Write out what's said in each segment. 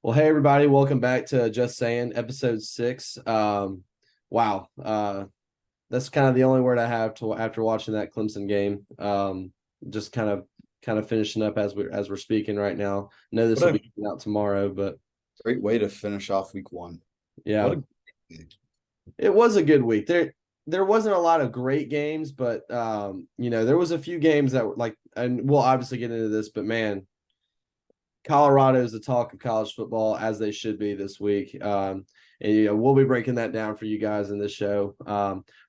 Well, hey everybody, welcome back to Just Sayin episode 6. Wow, that's kind of the only word I have to after watching that Clemson game. Just kind of finishing up as we're speaking right now. I know this What will a be out tomorrow, but great way to finish off week one. What yeah, a it was a good week. There wasn't a lot of great games, but there was a few games that were like, and we'll obviously get into this, but man, Colorado is the talk of college football, as they should be this week. And we'll be breaking that down for you guys in this show.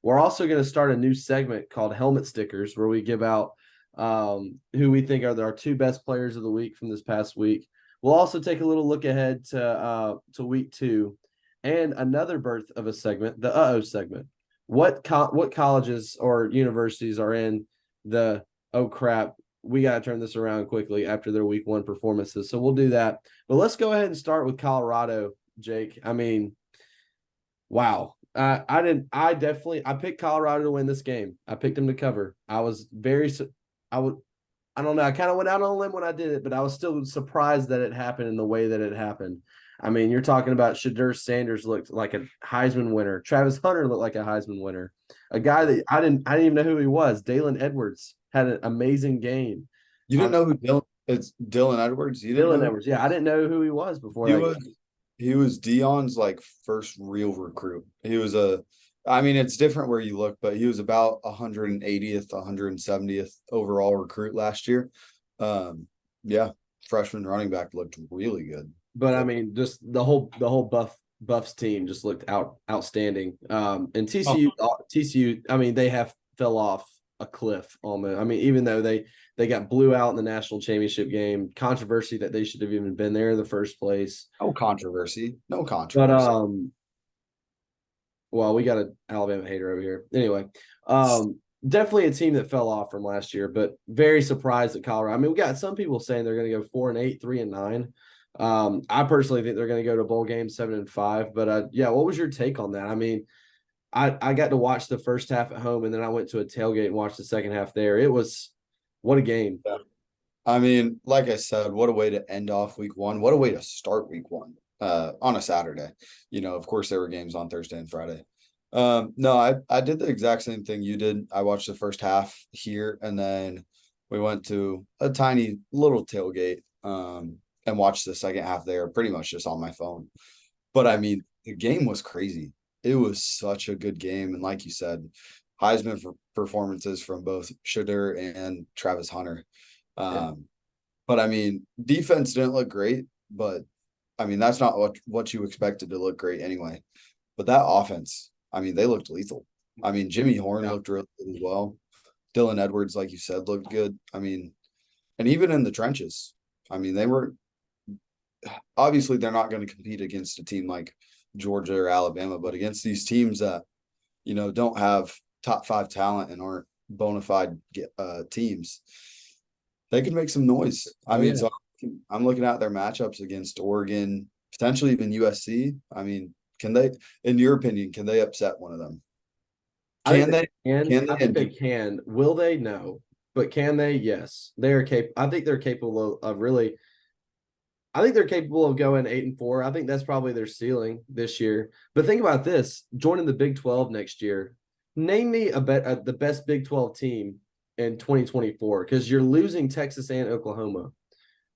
We're also going to start a new segment called Helmet Stickers, where we give out who we think are our two best players of the week from this past week. We'll also take a little look ahead to week 2, and another birth of a segment, the Uh-Oh segment. What colleges or universities are in the oh crap, we got to turn this around quickly after their week 1 performances. So we'll do that. But let's go ahead and start with Colorado, Jake. I mean, wow. I picked Colorado to win this game. I picked them to cover. I would, I don't know. I kind of went out on a limb when I did it, but I was still surprised that it happened in the way that it happened. I mean, you're talking about Shadur Sanders looked like a Heisman winner. Travis Hunter looked like a Heisman winner. A guy that I didn't even know who he was. Dalen Edwards had an amazing game. You didn't Um, know who it's Dylan Edwards. You didn't Dylan know Edwards. Yeah, I didn't know who he was before he that was game. he was Dion's like first real recruit. He was I mean it's different where you look, but he was about 180th, 170th overall recruit last year. Yeah, freshman running back looked really good. But I mean, just the whole Buffs team just looked outstanding. And Oh, TCU, I mean, they have fell off a cliff almost. I mean, even though they got blew out in the national championship game, controversy that they should have even been there in the first place. no controversy. No But controversy. well, we got an Alabama hater over here. Anyway, definitely a team that fell off from last year, but very surprised at Colorado. I mean, we got some people saying they're going to go 4-8, 3-9. I personally think they're going to go to bowl game 7-5. But yeah, what was your take on that? I mean, I got to watch the first half at home, and then I went to a tailgate and watched the second half there. It was what a game. Yeah. I mean, like I said, what a way to end off week one. What a way to start week one on a Saturday. Of course, there were games on Thursday and Friday. No, I did the exact same thing you did. I watched the first half here, and then we went to a tiny little tailgate and watched the second half there pretty much just on my phone. But I mean, the game was crazy. It was such a good game. And like you said, Heisman for performances from both Shadur and Travis Hunter. Yeah. Um, but I mean, defense didn't look great, but I mean, that's not what you expected to look great anyway. But that offense, I mean, they looked lethal. I mean, Jimmy Horn Yeah. looked really good as well. Dylan Edwards, like you said, looked good. I mean, and even in the trenches, I mean, they were obviously they're not going to compete against a team like Georgia or Alabama, but against these teams that, don't have top five talent and aren't bona fide teams, they could make some noise. I Oh mean, yeah. so I'm looking at their matchups against Oregon, potentially even USC. I mean, can they, in your opinion, can they upset one of them? I think Can they they? can. Can I they? think And they can. Will they? No. But can they? Yes. They are capable. I think they're capable of really. I think they're capable of going 8-4. I think that's probably their ceiling this year. But think about this: joining the Big 12 next year. Name me the best Big 12 team in 2024, because you're losing Texas and Oklahoma.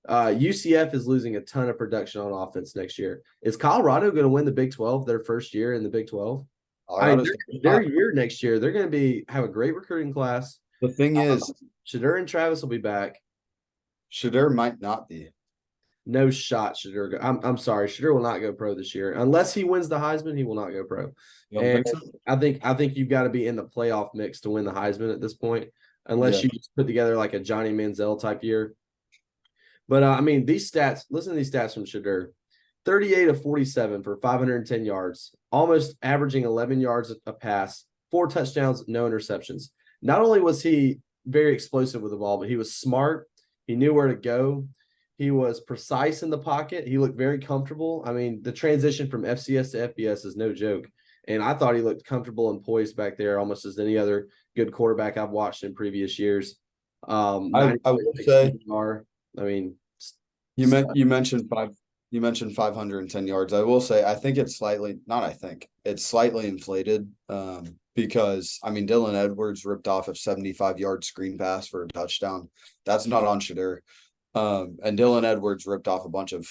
UCF is losing a ton of production on offense next year. Is Colorado going to win the Big 12 their first year in the Big 12? I mean, Colorado's their not. year next year, they're going to have a great recruiting class. The thing is, Shadur and Travis will be back. Shadur might not be. No shot, Shadur. I'm sorry, Shadur will not go pro this year unless he wins the Heisman. He will not go pro. You don't And think so? I think you've got to be in the playoff mix to win the Heisman at this point, unless Yeah. you just put together like a Johnny Manziel type year. But I mean, these stats. Listen to these stats from Shadur: 38 of 47 for 510 yards, almost averaging 11 yards a pass, 4 touchdowns, no interceptions. Not only was he very explosive with the ball, but he was smart. He knew where to go. He was precise in the pocket. He looked very comfortable. I mean, the transition from FCS to FBS is no joke. And I thought he looked comfortable and poised back there almost as any other good quarterback I've watched in previous years. I will 90.6 say QBR. I mean, you mentioned five. You mentioned 510 yards. I will say, I think it's slightly, not I think, it's slightly inflated because, I mean, Dylan Edwards ripped off a 75-yard screen pass for a touchdown. That's not on Shadur. And Dylan Edwards ripped off a bunch of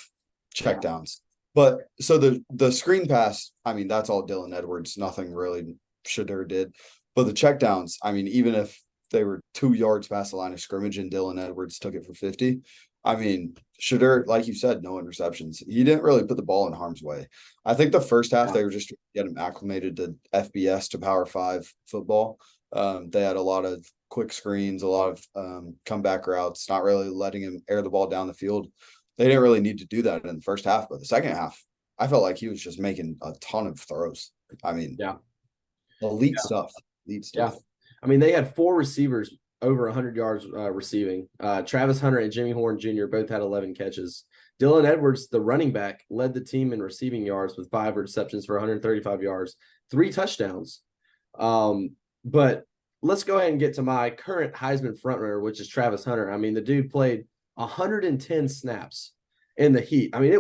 checkdowns. But so the screen pass, I mean, that's all Dylan Edwards. Nothing really Shadur did. But the checkdowns, I mean, even if they were 2 yards past the line of scrimmage and Dylan Edwards took it for 50, I mean, Shadur, like you said, no interceptions. He didn't really put the ball in harm's way. I think the first half they were just trying to get him acclimated to FBS, to Power 5 football. They had a lot of quick screens, a lot of comeback routes, not really letting him air the ball down the field. They didn't really need to do that in the first half, but the second half, I felt like he was just making a ton of throws. I mean, elite stuff. Elite stuff. Yeah. I mean, they had 4 receivers over 100 yards receiving. Travis Hunter and Jimmy Horn Jr. both had 11 catches. Dylan Edwards, the running back, led the team in receiving yards with 5 receptions for 135 yards, 3 touchdowns. But let's go ahead and get to my current Heisman frontrunner, which is Travis Hunter. I mean, the dude played 110 snaps in the heat. I mean, they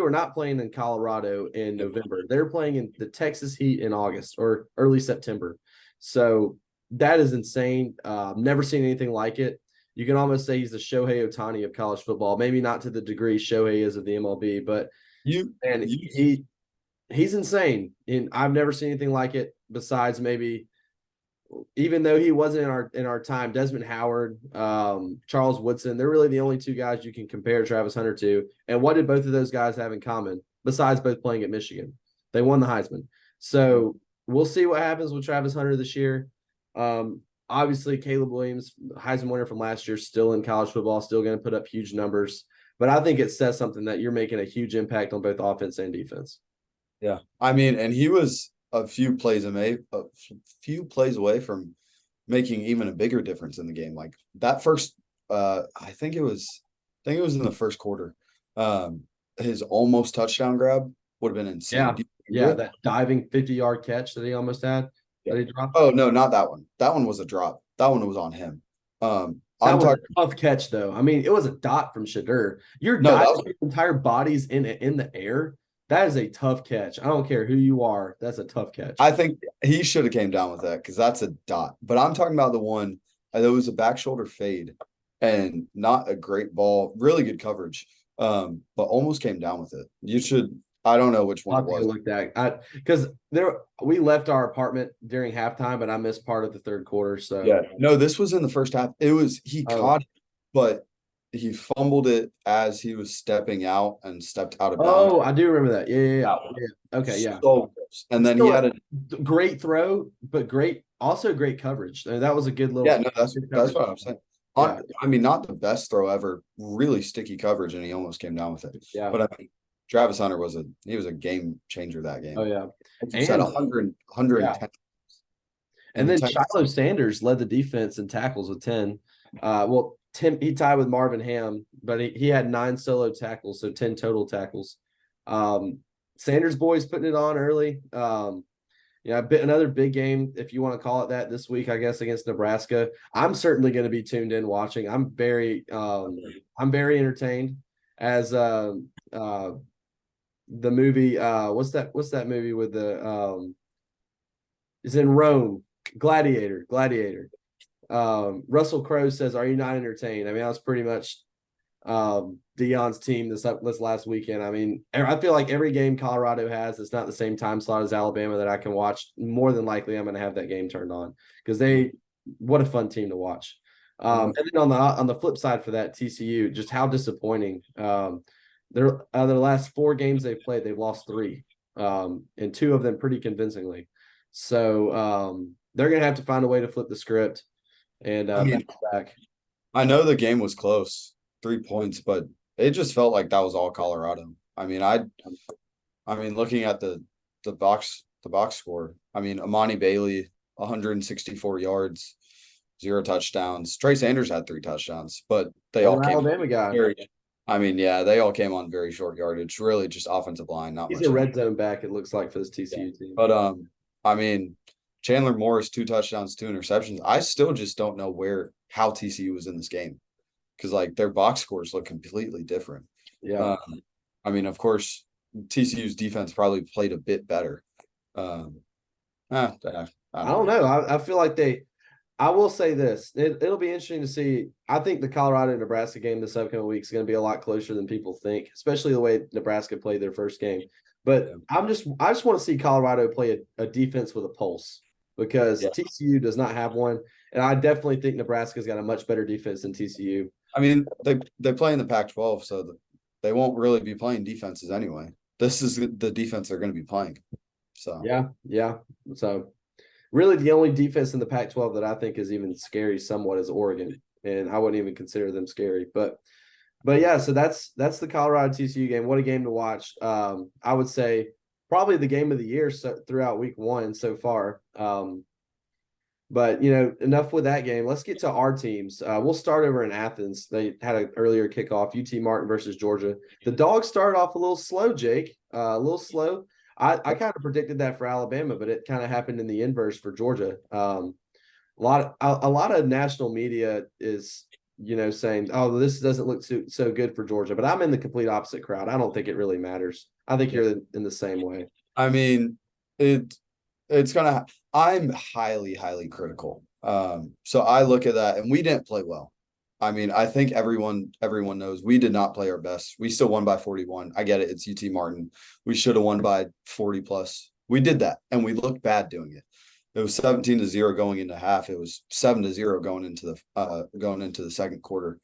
were not playing in Colorado in November. They were playing in the Texas heat in August or early September. So that is insane. Never seen anything like it. You can almost say he's the Shohei Ohtani of college football. Maybe not to the degree Shohei is of the MLB, but he's insane. And I've never seen anything like it besides maybe, even though he wasn't in our time, Desmond Howard, Charles Woodson, they're really the only 2 guys you can compare Travis Hunter to. And what did both of those guys have in common besides both playing at Michigan? They won the Heisman. So we'll see what happens with Travis Hunter this year. Obviously, Caleb Williams, Heisman winner from last year, still in college football, still going to put up huge numbers. But I think it says something that you're making a huge impact on both offense and defense. Yeah, I mean, and he was a few plays away from making even a bigger difference in the game. Like that first, I think it was in the first quarter. His almost touchdown grab would have been insane. Yeah, that diving 50-yard catch that he almost had. That he dropped. Oh no, not that one. That one was a drop. That one was on him. I'm talking a tough catch though. I mean, it was a dot from Shadur. Your entire body's in the air. That is a tough catch. I don't care who you are. That's a tough catch. I think he should have came down with that because that's a dot. But I'm talking about the one that was a back shoulder fade and not a great ball. Really good coverage, but almost came down with it. You should. I don't know which one it was. Look that because we left our apartment during halftime, but I missed part of the third quarter. So no, this was in the first half. It was caught it, but he fumbled it as he was stepping out and stepped out of bounds. Oh, I do remember that. Yeah. Okay, yeah. So close. And then he had a great throw, but great coverage. That was a good little. Yeah, no, that's what I'm saying. Yeah. I mean, not the best throw ever. Really sticky coverage, and he almost came down with it. Yeah, but I mean, Travis Hunter was a game changer that game. Oh yeah, he said 110. Yeah. And then Shiloh Sanders led the defense in tackles with 10. He tied with Marvin Ham, but he had 9 solo tackles, so 10 total tackles. Sanders boys putting it on early. Another big game, if you want to call it that, this week, I guess, against Nebraska. I'm certainly going to be tuned in watching. I'm very entertained as the movie. What's that movie with the is in Rome? Gladiator. Russell Crowe says, "Are you not entertained?" I mean, that was pretty much Deion's team this last weekend. I mean, I feel like every game Colorado has, it's not the same time slot as Alabama that I can watch. More than likely, I'm going to have that game turned on because what a fun team to watch. And then on the flip side for that, TCU, just how disappointing. The last 4 games they've played, they've lost 3, and 2 of them pretty convincingly. So they're going to have to find a way to flip the script and back. I know the game was close, 3 points, but it just felt like that was all Colorado. I mean, looking at the box score, I mean, Amani Bailey, 164 yards, 0 touchdowns. Trey Sanders had 3 touchdowns, but they all came Alabama guy. They all came on very short yardage. Really, just offensive line. Not He's much. a red zone back. It looks like for this TCU team. But I mean, Chandler Morris, 2 touchdowns, 2 interceptions. I still just don't know how TCU was in this game because like their box scores look completely different. Yeah. I mean, of course, TCU's defense probably played a bit better. Um, I I don't don't know. know. I feel like I will say this. It'll be interesting to see. I think the Colorado Nebraska game this upcoming week is going to be a lot closer than people think, especially the way Nebraska played their first game. But Yeah. I just want to see Colorado play a defense with a pulse because Yeah. TCU does not have one. And I definitely think Nebraska's got a much better defense than TCU. I mean, they play in the Pac-12, so they won't really be playing defenses anyway. This is the defense they're going to be playing. So Yeah, yeah. So really the only defense in the Pac-12 that I think is even scary somewhat is Oregon. And I wouldn't even consider them scary. But yeah, so that's the Colorado TCU game. What a game to watch. I would say probably the game of the year throughout week one so far. But enough with that game. Let's get to our teams. We'll start over in Athens. They had an earlier kickoff. UT Martin versus Georgia. The Dogs started off a little slow, Jake. A little slow. I kind of predicted that for Alabama, but it kind of happened in the inverse for Georgia. A lot of national media is saying, "Oh, this doesn't look so good for Georgia," but I'm in the complete opposite crowd. I don't think it really matters. I think yeah. you're in the same way. I mean, it's gonna. I'm highly, highly critical. So I look at that, and we didn't play well. I mean, I think everyone knows we did not play our best. We still won by 41. I get it. It's UT Martin. We should have won by 40 plus. We did that, and we looked bad doing it. It was 17-0 going into half. It was 7-0 going into the second quarter.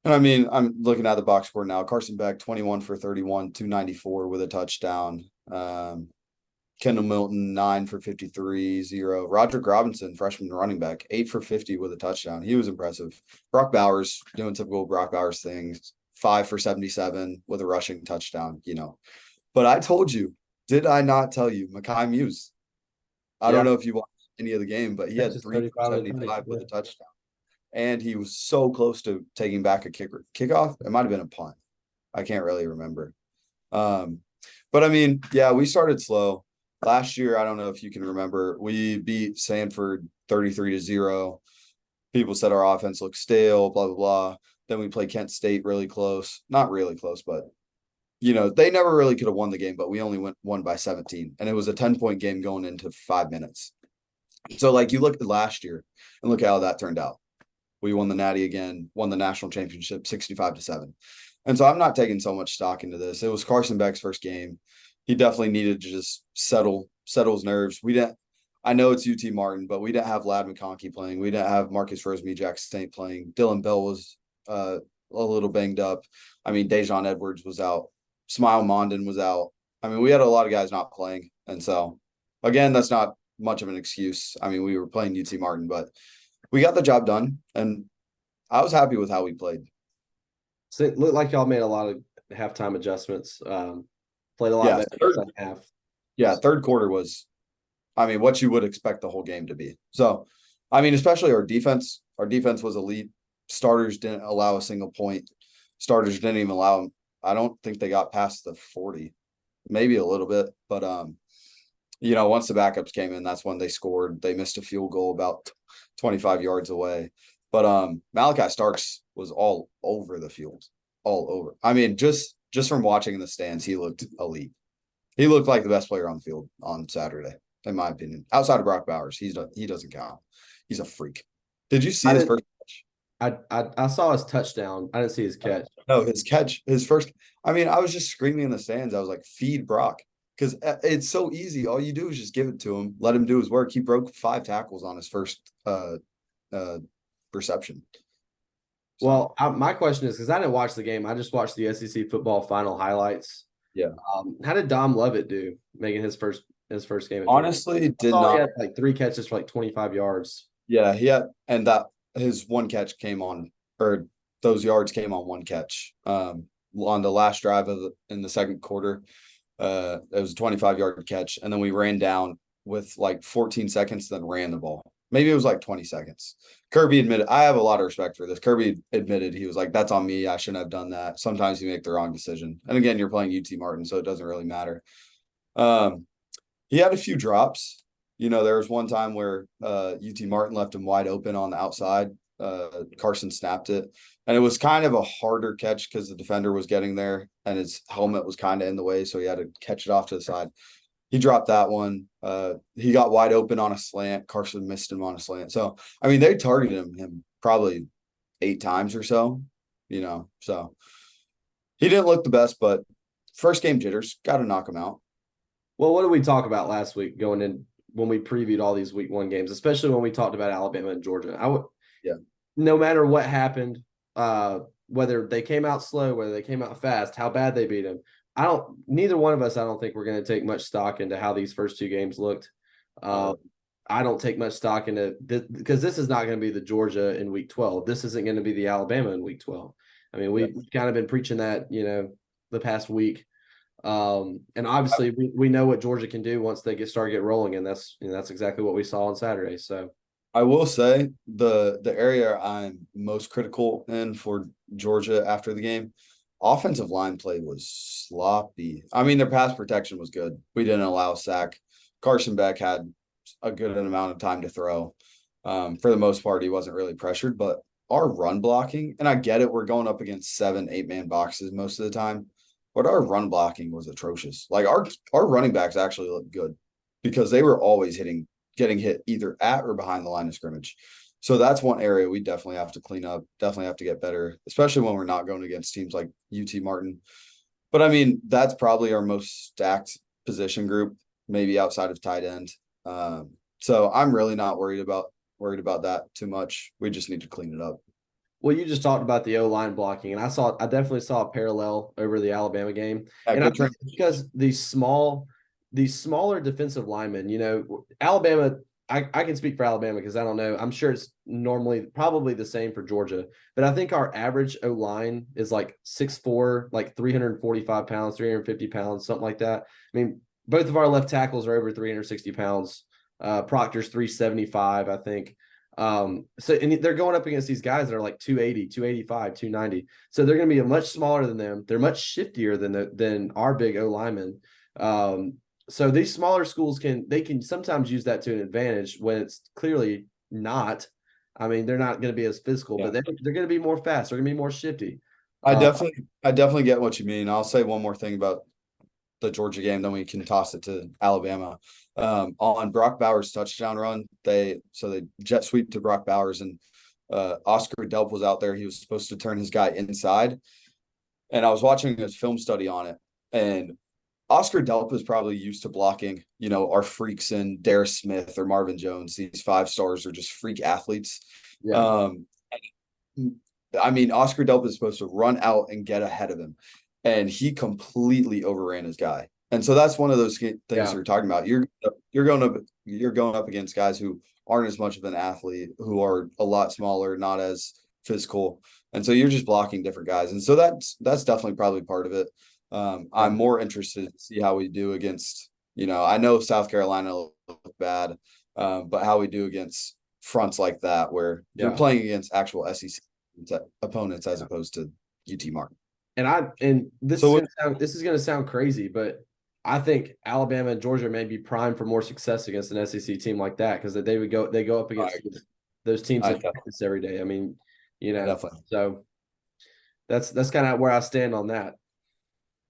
And I mean, I'm looking at the box score now. Carson Beck, 21 for 31, 294 with a touchdown. Kendall Milton, 9 for 53, 0. Roderick Robinson, freshman running back, 8 for 50 with a touchdown. He was impressive. Brock Bowers doing typical Brock Bowers things, 5 for 77 with a rushing touchdown, But I told you, did I not tell you, Mekhi Muse? I don't Yeah, know if you watched any of the game, but he that's had just 3 for 35 and 30. 75 Yeah. with a touchdown. And he was so close to taking back a kickoff. It might have been a punt. I can't really remember. But I mean, yeah, we started slow. Last year, I don't know if you can remember, we beat Sanford 33-0. People said our offense looked stale, blah, blah, blah. Then we played Kent State really close. Not really close, but they never really could have won the game, but we only won by 17. And it was a 10-point game going into 5 minutes. So like you look at last year and look how that turned out. We won the Natty again, won the national championship 65-7. And so I'm not taking so much stock into this. It was Carson Beck's first game. He definitely needed to just settle his nerves. I know it's UT Martin, but we didn't have Lad McConkey playing. We didn't have Marcus Rosemary Jack Saint playing. Dylan Bell was a little banged up. I mean, Dejon Edwards was out. Smile Mondon was out. I mean, we had a lot of guys not playing. And so, again, that's not much of an excuse. I mean, we were playing UT Martin, but we got the job done. And I was happy with how we played. So it looked like y'all made a lot of halftime adjustments. Played a lot better second half. Yeah, third quarter was, I mean, what you would expect the whole game to be. So, I mean, especially our defense. Our defense was elite. Starters didn't allow a single point. Starters didn't even allow them. I don't think they got past the 40, maybe a little bit. But, once the backups came in, that's when they scored. They missed a field goal about 25 yards away. But Malachi Starks was all over the field, all over. I mean, just from watching in the stands, he looked elite. He looked like the best player on the field on Saturday, in my opinion. Outside of Brock Bowers, he doesn't count. He's a freak. Did you see his first catch? I saw his touchdown. I didn't see his catch. No, his first. I mean, I was just screaming in the stands. I was like, feed Brock. Because it's so easy. All you do is just give it to him, let him do his work. He broke 5 tackles on his first reception. So. Well, my question is, because I didn't watch the game, I just watched the SEC football final highlights. Yeah. How did Dom Lovett do making his first game? Honestly, did not. He had like 3 catches for like 25 yards. Yeah, he had, and that his one catch came on, or those yards came on one catch. On the last drive in the second quarter, it was a 25-yard catch, and then we ran down with like 14 seconds, then ran the ball. Maybe it was like 20 seconds. Kirby admitted, I have a lot of respect for this. Kirby admitted, he was like, that's on me. I shouldn't have done that. Sometimes you make the wrong decision. And again, you're playing UT Martin, so it doesn't really matter. He had a few drops. There was one time where UT Martin left him wide open on the outside, Carson snapped it, and it was kind of a harder catch because the defender was getting there and his helmet was kind of in the way, so he had to catch it off to the side. He dropped that one. He got wide open on a slant. Carson missed him on a slant. So I mean, they targeted him probably 8 times or so, so he didn't look the best, but first game jitters, got to knock him out. Well, what did we talk about last week going in when we previewed all these week 1 games, especially when we talked about Alabama and Georgia? Yeah. No matter what happened, whether they came out slow, whether they came out fast, how bad they beat them, neither one of us, I don't think we're going to take much stock into how these first 2 games looked. I don't take much stock into because this is not going to be the Georgia in week 12. This isn't going to be the Alabama in week 12. I mean, we've kind of been preaching that, the past week. And obviously we know what Georgia can do once they start rolling. And that's exactly what we saw on Saturday. So I will say the area I'm most critical in for Georgia after the game, offensive line play was sloppy. I mean, their pass protection was good. We didn't allow a sack. Carson Beck had a good amount of time to throw. For the most part, he wasn't really pressured, but our run blocking, and I get it, we're going up against 7, 8-man boxes most of the time, but our run blocking was atrocious. Like our running backs actually looked good because they were always getting hit either at or behind the line of scrimmage. So that's one area we definitely have to clean up, definitely have to get better, especially when we're not going against teams like UT Martin. But I mean, that's probably our most stacked position group, maybe outside of tight end. So I'm really not worried about that too much. We just need to clean it up. Well, you just talked about the O-line blocking, and I definitely saw a parallel over the Alabama game. And I think because these smaller defensive linemen, Alabama, I can speak for Alabama because I don't know. I'm sure it's normally probably the same for Georgia, but I think our average O-line is like 6'4", like 345 pounds, 350 pounds, something like that. I mean, both of our left tackles are over 360 pounds. Proctor's 375, I think. And they're going up against these guys that are like 280, 285, 290. So they're going to be much smaller than them. They're much shiftier than our big O linemen. So these smaller schools can sometimes use that to an advantage when it's clearly not. I mean, they're not going to be as physical, but they're going to be more fast. They're going to be more shifty. I definitely get what you mean. I'll say one more thing about the Georgia game, then we can toss it to Alabama. On Brock Bowers' touchdown run, they jet sweep to Brock Bowers, and Oscar Delp was out there. He was supposed to turn his guy inside, and I was watching his film study on it, and Oscar Delp is probably used to blocking, our freaks in Darius Smith or Marvin Jones. These 5 stars are just freak athletes. Yeah. I mean, Oscar Delp is supposed to run out and get ahead of him, and he completely overran his guy. And so that's one of those things you're talking about. You're going up against guys who aren't as much of an athlete, who are a lot smaller, not as physical, and so you're just blocking different guys. And so that's definitely probably part of it. I'm more interested to see how we do against, I know South Carolina looked bad, but how we do against fronts like that, where you're playing against actual SEC opponents as opposed to UT Martin. And this is going to sound crazy, but I think Alabama and Georgia may be primed for more success against an SEC team like that because they go up against those teams in practice every day. I mean, definitely. So that's kind of where I stand on that.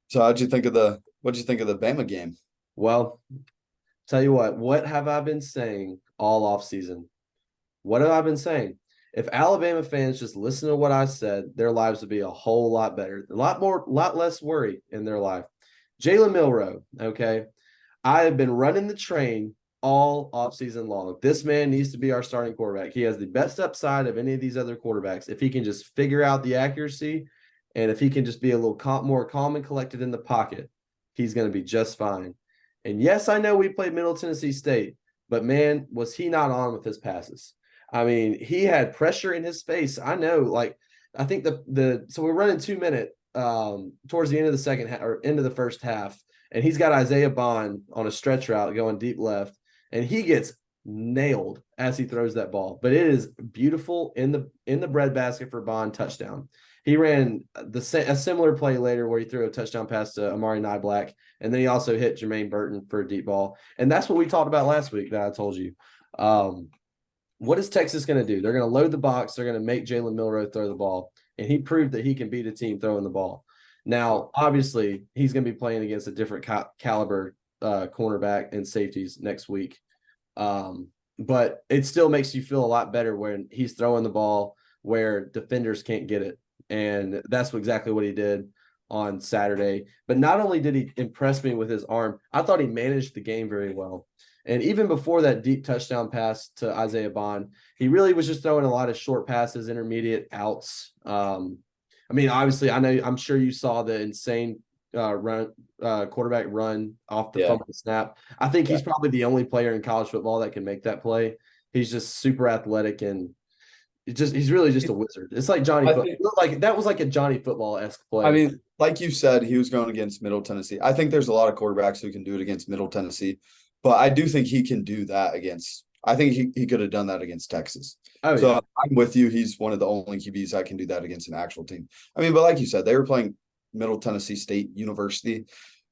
So what'd you think of the Bama game? Well, tell you what have I been saying all off season? What have I been saying? If Alabama fans just listen to what I said, their lives would be a whole lot better, a lot less worry in their life. Jalen Milroe, okay? I have been running the train all offseason long. This man needs to be our starting quarterback. He has the best upside of any of these other quarterbacks. If he can just figure out the accuracy and if he can just be a little more calm and collected in the pocket, he's going to be just fine. And yes, I know we played Middle Tennessee State, but man, was he not on with his passes. I mean, he had pressure in his face. I know, I think so we're running 2-minute towards the end of the second half or end of the first half, and he's got Isaiah Bond on a stretch route going deep left, and he gets nailed as he throws that ball. But it is beautiful in the breadbasket for Bond, touchdown. He ran a similar play later where he threw a touchdown pass to Amari Nyblack, and then he also hit Jermaine Burton for a deep ball. And that's what we talked about last week that I told you. what is Texas going to do? They're going to load the box. They're going to make Jalen Milroe throw the ball. And he proved that he can beat a team throwing the ball. Now, obviously, he's going to be playing against a different caliber cornerback and safeties next week. But it still makes you feel a lot better when he's throwing the ball where defenders can't get it. And that's exactly what he did on Saturday. But not only did he impress me with his arm, I thought he managed the game very well. And even before that deep touchdown pass to Isaiah Bond, he really was just throwing a lot of short passes, intermediate outs. I mean, obviously, I'm sure you saw the insane quarterback run off the fumble snap. I think he's probably the only player in college football that can make that play. He's just super athletic and he's really just a wizard. It's like Johnny Football. Like that was like a Johnny Football-esque play. I mean, like you said, he was going against Middle Tennessee. I think there's a lot of quarterbacks who can do it against Middle Tennessee, but I do think he can do that against. I think he could have done that against Texas. Oh, so yeah. I'm with you. He's one of the only QBs that can do that against an actual team. I mean, but like you said, they were playing Middle Tennessee State University.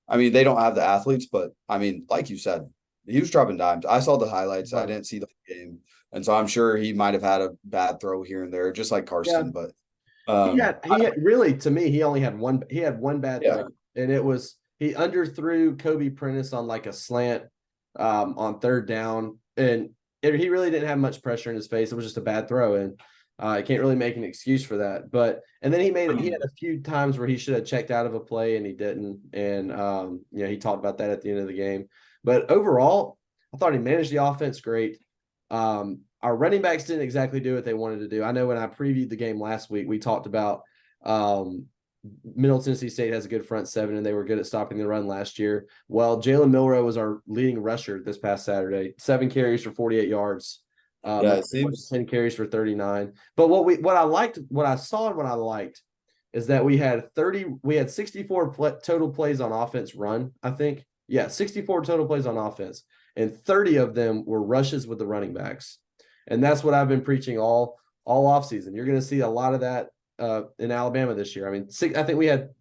I mean, they don't have the athletes, but I mean, like you said, he was dropping dimes. I saw the highlights. Right. I didn't see the game. And so I'm sure he might have had a bad throw here and there, just like Carson. Yeah. But he had really, to me, he only had one. He had one bad throw, and it was he underthrew Kobe Prentice on like a slant on third down, and he really didn't have much pressure in his face. It was just a bad throw, and I can't really make an excuse for that. But and then he had a few times where he should have checked out of a play and he didn't, and he talked about that at the end of the game. But overall, I thought he managed the offense great. Our running backs didn't exactly do what they wanted to do. I know when I previewed the game last week, we talked about Middle Tennessee State has a good front seven, and they were good at stopping the run last year. Well, Jalen Milroe was our leading rusher this past Saturday, 7 carries for 48 yards. It seems 10 carries for 39. But what I saw and what I liked is that we had 64 total plays on offense run, I think. Yeah, 64 total plays on offense, and 30 of them were rushes with the running backs. And that's what I've been preaching all offseason. You're going to see a lot of that in Alabama this year. I mean, I think we had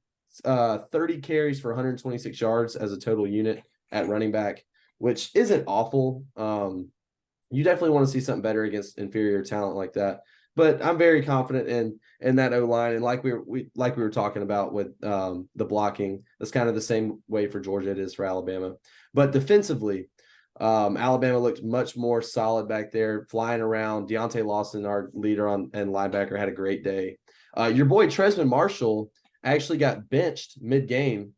30 carries for 126 yards as a total unit at running back, which isn't awful. You definitely want to see something better against inferior talent like that. But I'm very confident in that O-line. And like we were talking about with the blocking, that's kind of the same way for Georgia it is for Alabama. But defensively, Alabama looked much more solid back there, flying around. Deontay Lawson, our leader and linebacker, had a great day. Your boy Tresman Marshall actually got benched mid-game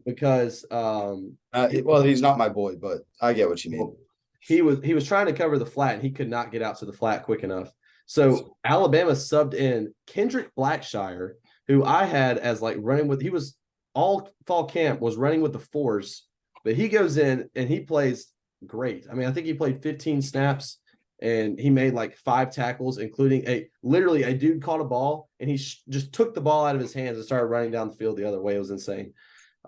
because well, he's not my boy, but I get what you mean. He was trying to cover the flat, and he could not get out to the flat quick enough. So Alabama subbed in Kendrick Blackshire, who I had as like running with. He was all fall camp was running with the fours, but he goes in and he plays great. I mean, I think he played 15 snaps and he made like 5 tackles, including a dude caught a ball and he just took the ball out of his hands and started running down the field the other way. It was insane.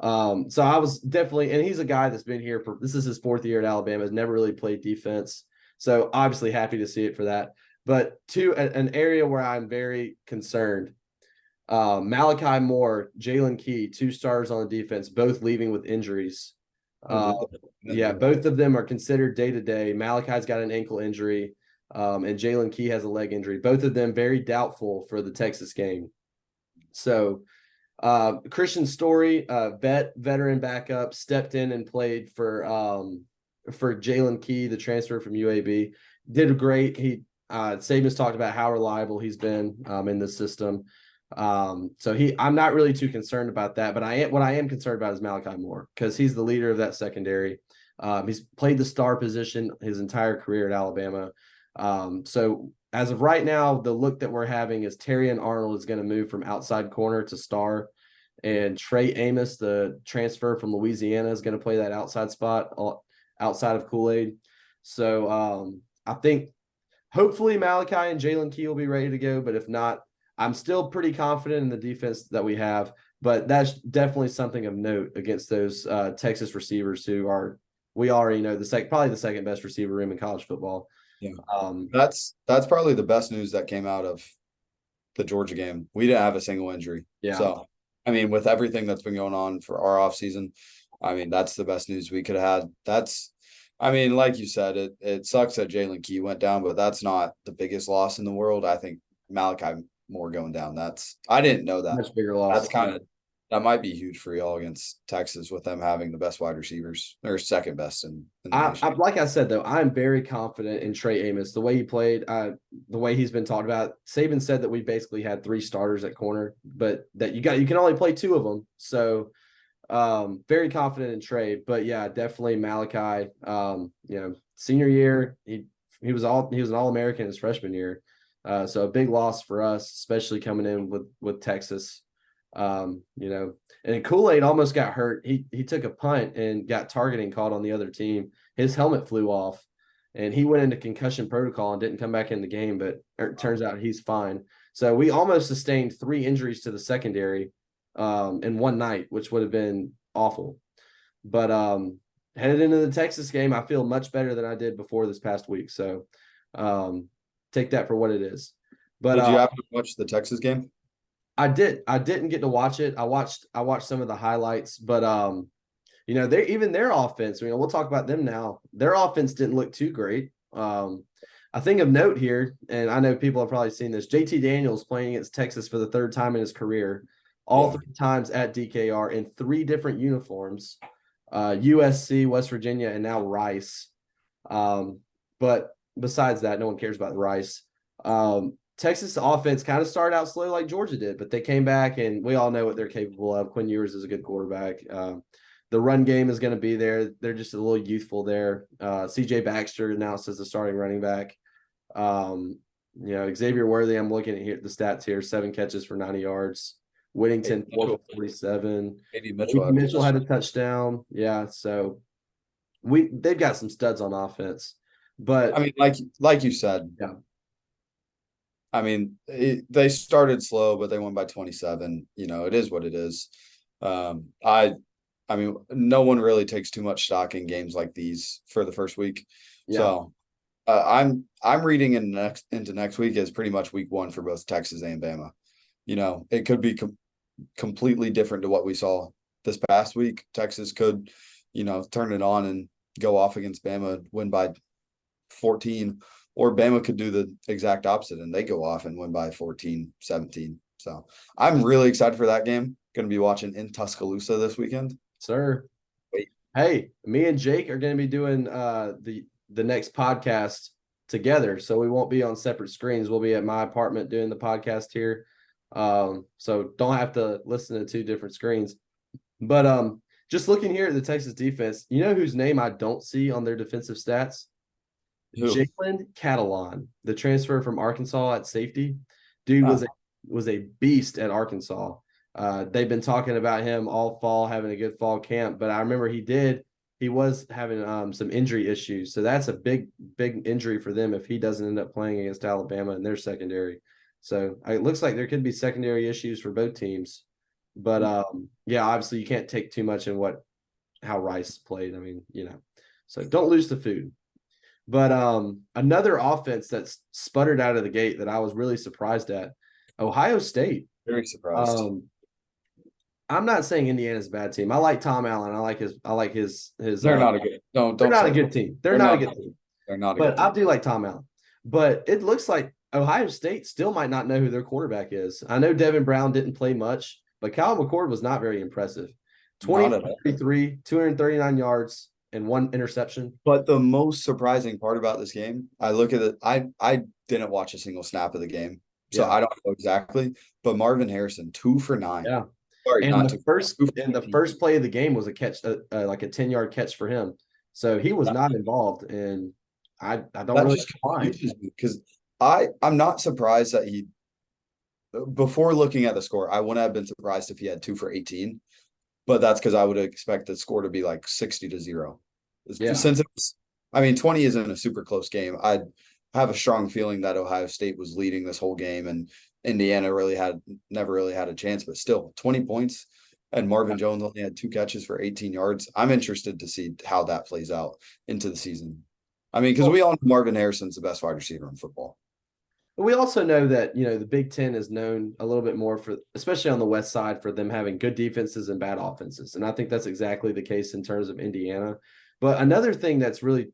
So I was definitely, and he's a guy that's been here this is his 4th year at Alabama, has never really played defense. So obviously happy to see it for that. But to an area where I'm very concerned, Malachi Moore, Jalen Key, 2 stars on the defense, both leaving with injuries. Both of them are considered day-to-day. Malachi's got an ankle injury, and Jalen Key has a leg injury. Both of them very doubtful for the Texas game. So Christian Story, veteran backup, stepped in and played for Jalen Key, the transfer from UAB. Did great. Saban's talked about how reliable he's been in this system. I'm not really too concerned about that, but what I am concerned about is Malachi Moore, because he's the leader of that secondary. He's played the star position his entire career at Alabama. So as of right now, the look that we're having is Terrion Arnold is going to move from outside corner to star, and Trey Amos, the transfer from Louisiana, is going to play that outside spot outside of Kool-Aid. So I think hopefully Malachi and Jalen Key will be ready to go, but if not, I'm still pretty confident in the defense that we have. But that's definitely something of note against those Texas receivers who are, we already know, probably the second best receiver room in college football. Yeah, that's probably the best news that came out of the Georgia game. We didn't have a single injury. Yeah. So, I mean, with everything that's been going on for our offseason, I mean, that's the best news we could have had. I mean, like you said, it sucks that Jalen Key went down, but that's not the biggest loss in the world. I think Malachi Moore going down. I didn't know that. Much bigger loss. That's that might be huge for y'all against Texas with them having the best wide receivers or second best in the nation. Like I said though, I'm very confident in Trey Amos. The way he played, the way he's been talked about. Saban said that we basically had 3 starters at corner, but that you can only play 2 of them. So very confident in Trey, but yeah, definitely Malachi. Senior year, he was an All-American his freshman year. So a big loss for us, especially coming in with Texas. And Kool-Aid almost got hurt. He took a punt and got targeting called on the other team. His helmet flew off and he went into concussion protocol and didn't come back in the game, but it turns out he's fine. So we almost sustained 3 injuries to the secondary in one night, which would have been awful. But headed into the Texas game, I feel much better than I did before this past week. So take that for what it is. But did you happen to watch the Texas game? I did. I didn't get to watch it. I watched some of the highlights, but their offense, we'll talk about them now. Their offense didn't look too great. I think of note here, and I know people have probably seen this, JT Daniels playing against Texas for the 3rd time in his career, all 3 times at DKR in 3 different uniforms, USC, West Virginia, and now Rice. But besides that, no one cares about Rice. Texas offense kind of started out slow like Georgia did, but they came back, and we all know what they're capable of. Quinn Ewers is a good quarterback. The run game is going to be there. They're just a little youthful there. CJ Baxter announced as the starting running back. Xavier Worthy, I'm looking at here the stats here, 7 catches for 90 yards. Whittington, 4 for 47. Mitchell had a touchdown. Yeah, so they've got some studs on offense. But I mean, like you said, yeah. I mean, they started slow, but they won by 27. It is what it is. I mean, no one really takes too much stock in games like these for the first week. Yeah. So I'm reading into next week as pretty much week 1 for both Texas and Bama. It could be completely different to what we saw this past week. Texas could, turn it on and go off against Bama, win by 14. Or Bama could do the exact opposite and they go off and win by 14, 17. So I'm really excited for that game. Going to be watching in Tuscaloosa this weekend. Sir. Hey, me and Jake are going to be doing the next podcast together. So we won't be on separate screens. We'll be at my apartment doing the podcast here. So don't have to listen to 2 different screens. But just looking here at the Texas defense, you know whose name I don't see on their defensive stats? Jalen Catalon, the transfer from Arkansas at safety. Dude was a beast at Arkansas. They've been talking about him all fall, having a good fall camp. But I remember he was having some injury issues. So that's a big injury for them if he doesn't end up playing against Alabama in their secondary. So it looks like there could be secondary issues for both teams. But obviously you can't take too much in how Rice played. I mean, so don't lose the food. But another offense that's sputtered out of the gate that I was really surprised at, Ohio State. Very surprised. I'm not saying Indiana's a bad team. I like Tom Allen. I like his. They're not a good. They're not a good team. They're not a good team. They're not. But I do like Tom Allen. But it looks like Ohio State still might not know who their quarterback is. I know Devin Brown didn't play much, but Kyle McCord was not very impressive. 20-33, 239 yards. And 1 interception. But the most surprising part about this game, I look at it, I didn't watch a single snap of the game, so I don't know exactly. But Marvin Harrison, 2 for 9. Yeah. Sorry, and the first play of the game was a catch, like a 10-yard catch for him. So he was not involved, and I don't really know because I'm not surprised that he. Before looking at the score, I wouldn't have been surprised if he had 2 for 18. But that's because I would expect the score to be like 60-0. Yeah. Since 20 isn't a super close game. I have a strong feeling that Ohio State was leading this whole game and Indiana never really had a chance, but still 20 points and Marvin Jones only had 2 catches for 18 yards. I'm interested to see how that plays out into the season. I mean, because we all know Marvin Harrison's the best wide receiver in football. We also know that, the Big Ten is known a little bit more for, especially on the West side, for them having good defenses and bad offenses. And I think that's exactly the case in terms of Indiana. But another thing that's really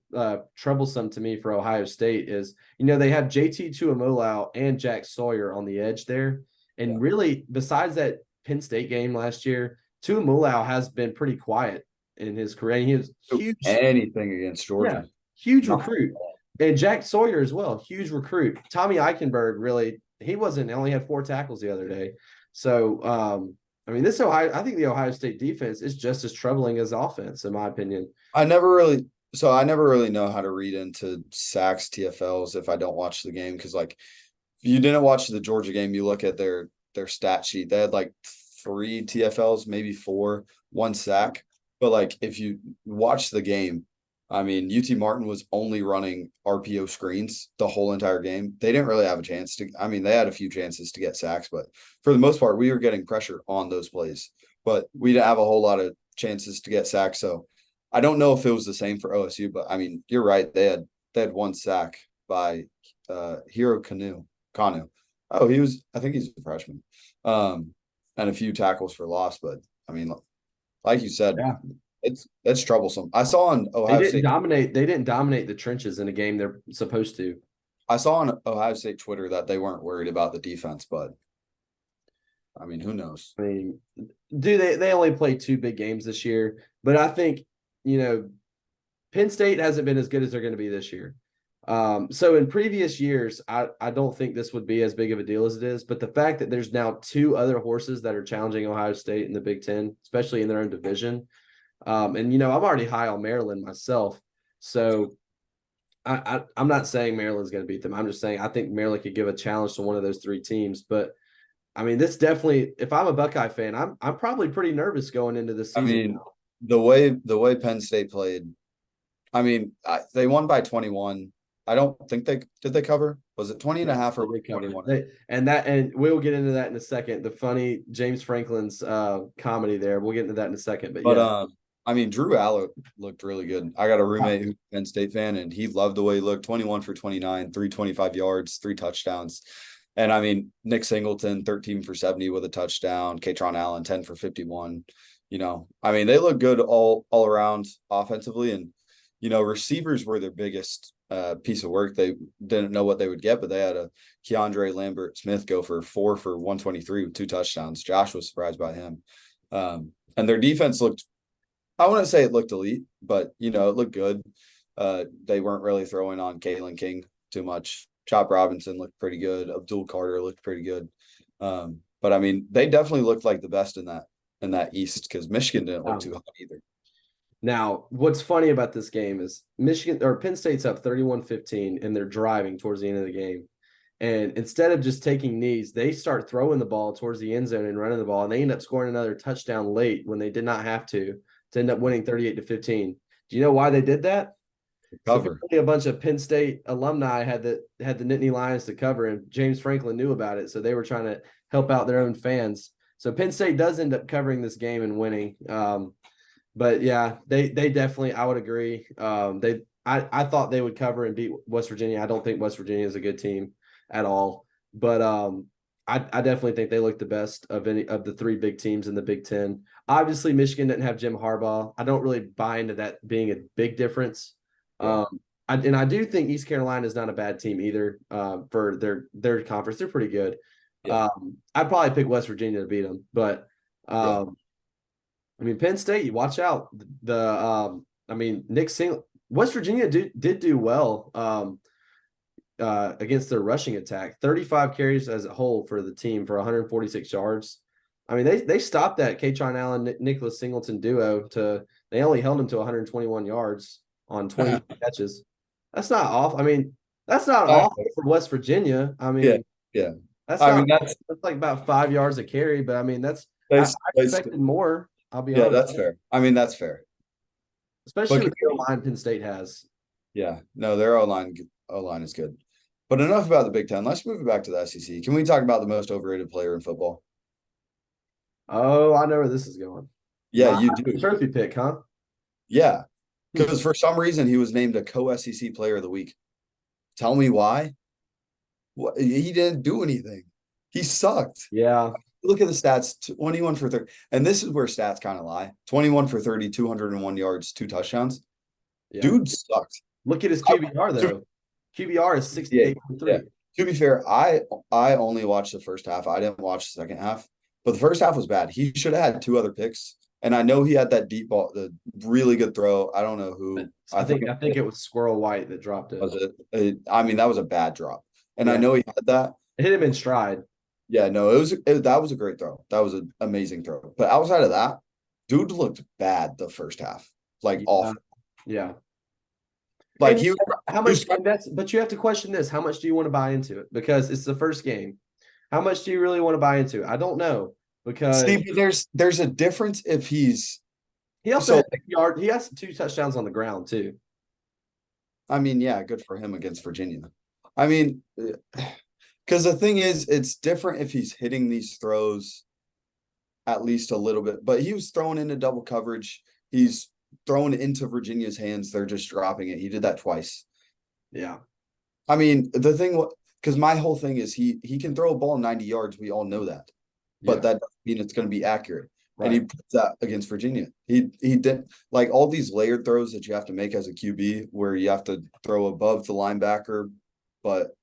troublesome to me for Ohio State is, they have JT Tuimoloau and Jack Sawyer on the edge there. Yeah. And really, besides that Penn State game last year, Tuimoloau has been pretty quiet in his career. And he was huge. Anything against Georgia. Yeah, huge recruit. And Jack Sawyer as well, huge recruit. Tommy Eichenberg, really, he only had 4 tackles the other day. So, I think the Ohio State defense is just as troubling as offense, in my opinion. I never really know how to read into sacks, TFLs if I don't watch the game. Cause like, if you didn't watch the Georgia game, you look at their stat sheet. They had like 3 TFLs, maybe 4, 1 sack. But like, if you watch the game, I mean, UT Martin was only running RPO screens the whole entire game. They didn't really have a chance to, they had a few chances to get sacks, but for the most part, we were getting pressure on those plays, but we didn't have a whole lot of chances to get sacks. So I don't know if it was the same for OSU, but I mean, you're right. They had 1 sack by Hero Kanu. Oh, I think he's a freshman. And a few tackles for loss, but I mean, like you said, Yeah. It's troublesome. I saw on Ohio State. They didn't dominate the trenches in a game they're supposed to. I saw on Ohio State Twitter that they weren't worried about the defense, but I mean, who knows? I mean, they only played 2 big games this year, but I think, Penn State hasn't been as good as they're going to be this year. So in previous years, I don't think this would be as big of a deal as it is, but the fact that there's now 2 other horses that are challenging Ohio State in the Big Ten, especially in their own division. And I'm already high on Maryland myself. So I'm not saying Maryland's going to beat them. I'm just saying I think Maryland could give a challenge to one of those 3 teams. But I mean, this definitely, if I'm a Buckeye fan, I'm probably pretty nervous going into this season. I mean, the way Penn State played, I mean, they won by 21. I don't think did they cover? Was it 20 and a half or 21? And we'll get into that in a second. The funny James Franklin's comedy there. We'll get into that in a second. But yeah. I mean, Drew Allen looked really good. I got a roommate who's a Penn State fan, and he loved the way he looked. 21 for 29, 325 yards, 3 touchdowns. And I mean, Nick Singleton, 13 for 70 with a touchdown. Katron Allen, 10 for 51. I mean, they look good all around offensively. And, receivers were their biggest piece of work. They didn't know what they would get, but they had a Keandre Lambert Smith go for 4 for 123 with 2 touchdowns. Josh was surprised by him. And their defense looked, I wouldn't say it looked elite, but, it looked good. They weren't really throwing on Kalen King too much. Chop Robinson looked pretty good. Abdul Carter looked pretty good. But I mean, they definitely looked like the best in that East because Michigan didn't look too hot either. Now, what's funny about this game is Penn State's up 31-15 and they're driving towards the end of the game. And instead of just taking knees, they start throwing the ball towards the end zone and running the ball. And they end up scoring another touchdown late when they did not have to end up winning 38-15. Do you know why they did that? Cover. So a bunch of Penn State alumni had the Nittany Lions to cover, and James Franklin knew about it. So they were trying to help out their own fans. So Penn State does end up covering this game and winning. But yeah, they definitely, I would agree. I thought they would cover and beat West Virginia. I don't think West Virginia is a good team at all. But I definitely think they look the best of any of the 3 big teams in the Big Ten. Obviously, Michigan didn't have Jim Harbaugh. I don't really buy into that being a big difference. I do think East Carolina is not a bad team either for their conference. They're pretty good. Yeah. I'd probably pick West Virginia to beat them. But, I mean, Penn State, you watch out. West Virginia did do well against their rushing attack. 35 carries as a whole for the team for 146 yards. I mean, they stopped that Katron Allen, Nicholas Singleton duo they only held him to 121 yards on 20 catches. That's not off. I mean, that's not awful for West Virginia. I mean, yeah. That's like about 5 yards a carry, but I mean, I expected more. I'll be honest. Yeah, that's fair. I mean, that's fair. Especially with the line Penn State has. Yeah, no, their O-line is good. But enough about the Big Ten. Let's move it back to the SEC. Can we talk about the most overrated player in football? Oh, I know where this is going. Yeah, you do. Trophy pick, huh? Yeah, because for some reason he was named a co-SEC player of the week. Tell me why. He didn't do anything. He sucked. Yeah. Look at the stats, 21 for 30. And this is where stats kind of lie. 21 for 30, 201 yards, 2 touchdowns. Yeah. Dude sucked. Look at his I- QBR though. QBR is yeah, yeah. 68.3. To be fair, I only watched the first half. I didn't watch the second half. But the first half was bad. He should have had 2 other picks. And I know he had that deep ball, the really good throw. I don't know who. I think it was Squirrel White that dropped it. Was it. I mean, that was a bad drop. And I Yeah. know he had that. It hit him in stride. Yeah, no, that was a great throw. That was an amazing throw. But outside of that, dude looked bad the first half. Like Yeah. awful. Yeah. Like And he how much but you have to question this. How much do you want to buy into it? Because it's the first game. How much do you really want to buy into it? I don't know. Because see, there's a difference if he's he also so had he has 2 touchdowns on the ground too. I mean, yeah, good for him against Virginia. I mean, because the thing is, it's different if he's hitting these throws at least a little bit, but he was thrown into double coverage. He's thrown into Virginia's hands. They're just dropping it. He did that twice. Yeah. I mean, the thing, because my whole thing is he can throw a ball 90 yards. We all know that, but Yeah. that doesn't mean it's going to be accurate. And he Right. put that against Virginia. He did like all these layered throws that you have to make as a QB, where you have to throw above the linebacker, but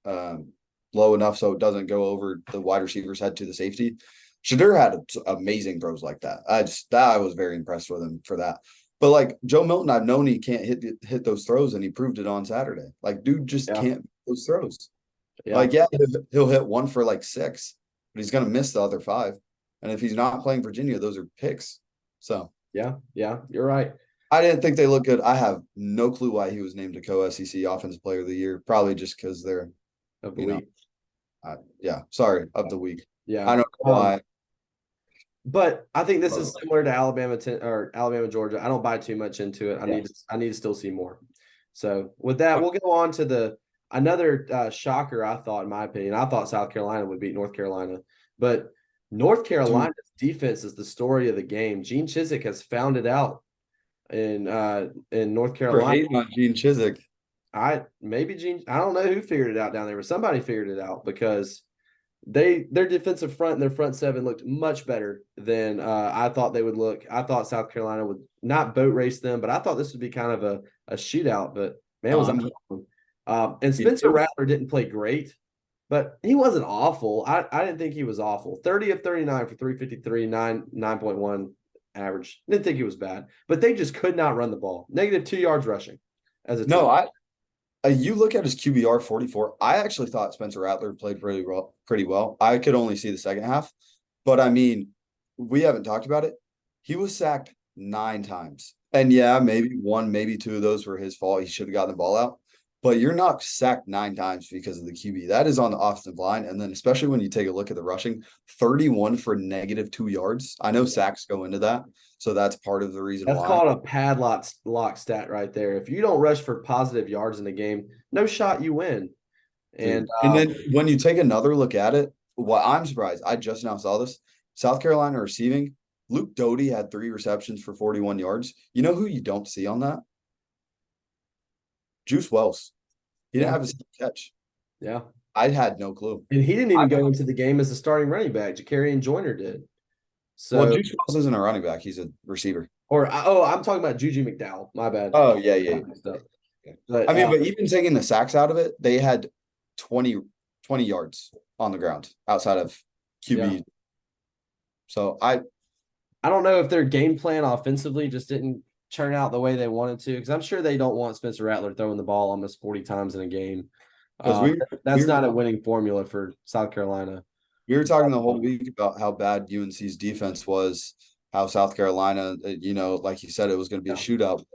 low enough so it doesn't go over the wide receiver's head to the safety. Shadur had amazing throws like that. I was very impressed with him for that. But like Joe Milton, I've known he can't hit those throws, and he proved it on Saturday. Like, dude just Yeah. can't hit those throws. Yeah. Like, yeah, he'll hit one for like 6, but he's gonna miss the other 5. And if he's not playing Virginia, those are picks. So Yeah. Yeah. You're right. I didn't think they looked good. I have no clue why he was named a co-SEC Offensive Player of the Year. Probably just because they're, Of the you know, week. yeah. Sorry, of the week. Yeah. I don't know why. But I think this is similar to Alabama, Georgia. I don't buy too much into it. I need to still see more. So with that, we'll go on to another shocker. I thought, in my opinion, I thought South Carolina would beat North Carolina, but North Carolina's defense is the story of the game. Gene Chizik has found it out in North Carolina. Hating on Gene Chizik. I don't know who figured it out down there, but somebody figured it out because their defensive front and their front seven looked much better than I thought they would look. I thought South Carolina would not boat race them, but I thought this would be kind of a shootout. But man, was and Spencer Rattler didn't play great, but he wasn't awful. I didn't think he was awful. 30 of 39 for 353, 9.1 average. Didn't think he was bad, but they just could not run the ball. -2 yards rushing as a team. No, you look at his QBR 44. I actually thought Spencer Rattler played pretty well. Pretty well. I could only see the second half, but I mean, we haven't talked about it. He was sacked 9 times, and yeah, maybe 1, maybe 2 of those were his fault. He should have gotten the ball out. But you're not sacked 9 times because of the QB. That is on the offensive line, and then especially when you take a look at the rushing, 31 for -2 yards. I know sacks go into that, so that's part of the reason That's why. called a padlock lock stat right there. If you don't rush for positive yards in the game, no shot you win. And then when you take another look at it, what I'm surprised, I just now saw this. South Carolina receiving, Luke Doty had 3 receptions for 41 yards. You know who you don't see on that? Juice Wells. He didn't have a single catch. Yeah. I had no clue. And he didn't even go into the game as a starting running back. Jakarian Joyner did. So Well, Juice Wells isn't a running back. He's a receiver. I'm talking about Juju McDowell. My bad. Oh, yeah. But I mean, but even taking the sacks out of it, they had 20 yards on the ground outside of QB. Yeah. So I don't know if their game plan offensively just didn't turn out the way they wanted to, because I'm sure they don't want Spencer Rattler throwing the ball almost 40 times in a game. That's not a winning formula for South Carolina. We were talking the whole week about how bad UNC's defense was, how South Carolina, like you said, it was going to be a shootout.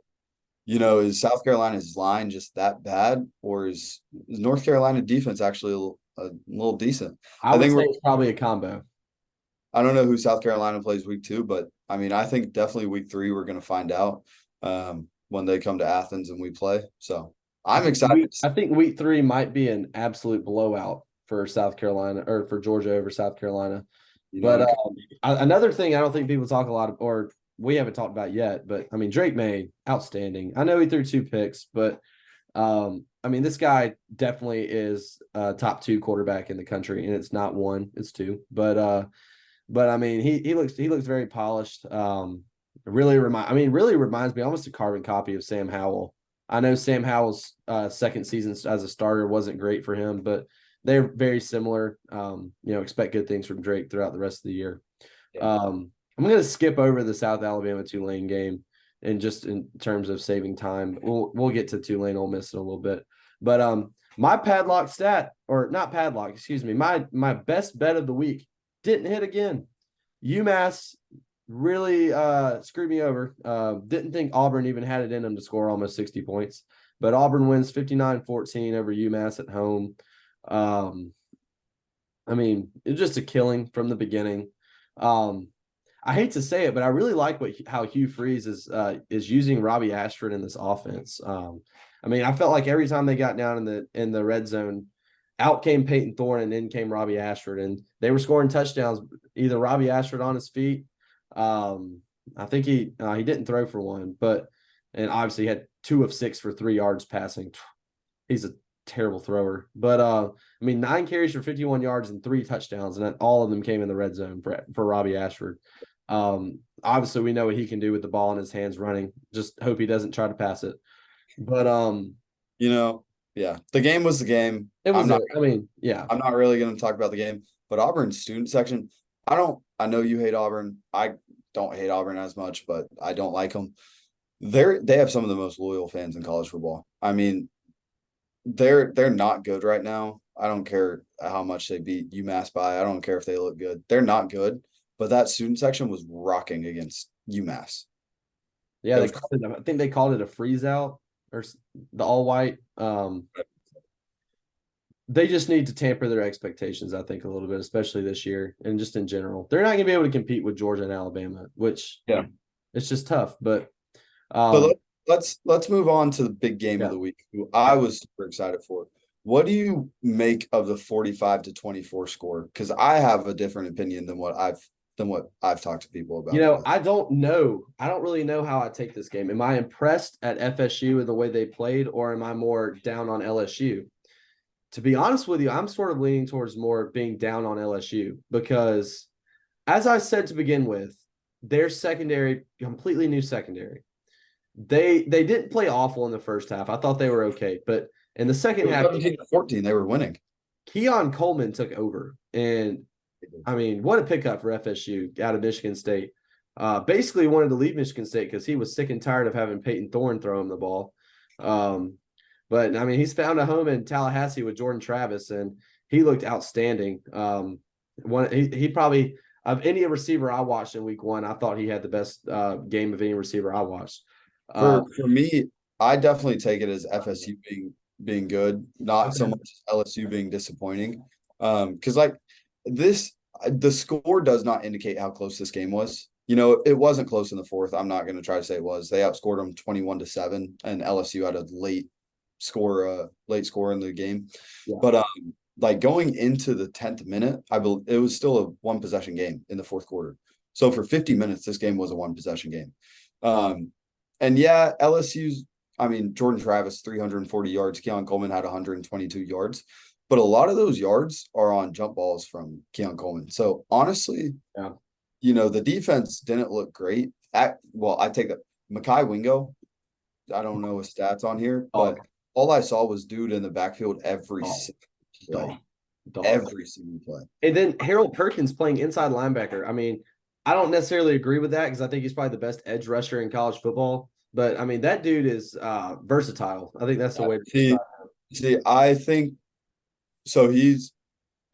Is South Carolina's line just that bad, or is North Carolina defense actually a little decent? I think it's probably a combo. I don't know who South Carolina plays week 2, but I mean, I think definitely week 3 we're going to find out when they come to Athens and we play. So I'm excited. I think week 3 might be an absolute blowout for South Carolina, or for Georgia over South Carolina. But another thing I don't think people talk a lot of, or we haven't talked about yet, but I mean, Drake May, outstanding. I know he threw 2 picks, but I mean, this guy definitely is a top 2 quarterback in the country, and it's not one, it's two. But I mean, he looks very polished. Really reminds me almost a carbon copy of Sam Howell. I know Sam Howell's second season as a starter wasn't great for him, but they're very similar. Expect good things from Drake throughout the rest of the year. Yeah. I'm going to skip over the South Alabama Tulane game, and just in terms of saving time, we'll get to Tulane Ole Miss in a little bit. But my padlock stat, or not padlock, excuse me, my best bet of the week didn't hit again. UMass really screwed me over. Didn't think Auburn even had it in them to score almost 60 points, but Auburn wins 59-14 over UMass at home. I mean, it's just a killing from the beginning. I hate to say it, but I really like how Hugh Freeze is using Robbie Ashford in this offense. I mean, I felt like every time they got down in the red zone, out came Peyton Thorne and in came Robbie Ashford, and they were scoring touchdowns. Either Robbie Ashford on his feet. I think he didn't throw for one, and obviously he had 2 of 6 for 3 yards passing. He's a terrible thrower, but I mean, 9 carries for 51 yards and 3 touchdowns, and all of them came in the red zone for Robbie Ashford. Obviously we know what he can do with the ball in his hands running. Just hope he doesn't try to pass it. But yeah, the game was the game. I'm not really going to talk about the game, but Auburn's student section, I know you hate Auburn. I don't hate Auburn as much, but I don't like them. They have some of the most loyal fans in college football. I mean, they're not good right now. I don't care how much they beat UMass by. I don't care if they look good. They're not good, but that student section was rocking against UMass. Yeah, I think they called it a freeze out, or the all white. They just need to tamper their expectations, I think, a little bit, especially this year and just in general. They're not going to be able to compete with Georgia and Alabama, which it's just tough. But let's move on to the big game of the week, who I was super excited for. What do you make of the 45-24 score? Because I have a different opinion than what I've talked to people about. I don't know. I don't really know how I take this game. Am I impressed at FSU with the way they played, or am I more down on LSU? To be honest with you, I'm sort of leaning towards more being down on LSU because, as I said to begin with, their secondary, completely new secondary. They didn't play awful in the first half. I thought they were okay, but in the second half, 17-14, they were winning. Keon Coleman took over, and I mean, what a pickup for FSU out of Michigan State. Basically wanted to leave Michigan State because he was sick and tired of having Peyton Thorne throw him the ball. But I mean, he's found a home in Tallahassee with Jordan Travis, and he looked outstanding. He probably, of any receiver I watched in week 1, I thought he had the best game of any receiver I watched. For me, I definitely take it as FSU being good, not so much as LSU being disappointing. Because the score does not indicate how close this game was. It wasn't close in the fourth. I'm not going to try to say it was. They outscored them 21-7, and LSU had a late score in the game. Yeah. But going into the 10th minute, I believe it was still a 1 possession game in the fourth quarter. So for 50 minutes, this game was a 1 possession game. And yeah, LSU's, I mean, Jordan Travis, 340 yards. Keon Coleman had 122 yards. But a lot of those yards are on jump balls from Keon Coleman. So honestly, the defense didn't look great. I take that. Mekhi Wingo, I don't know his stats on here, but all I saw was dude in the backfield every single play. And then Harold Perkins playing inside linebacker. I mean, I don't necessarily agree with that because I think he's probably the best edge rusher in college football. But I mean, that dude is versatile. I think that's the way to see. I think so. He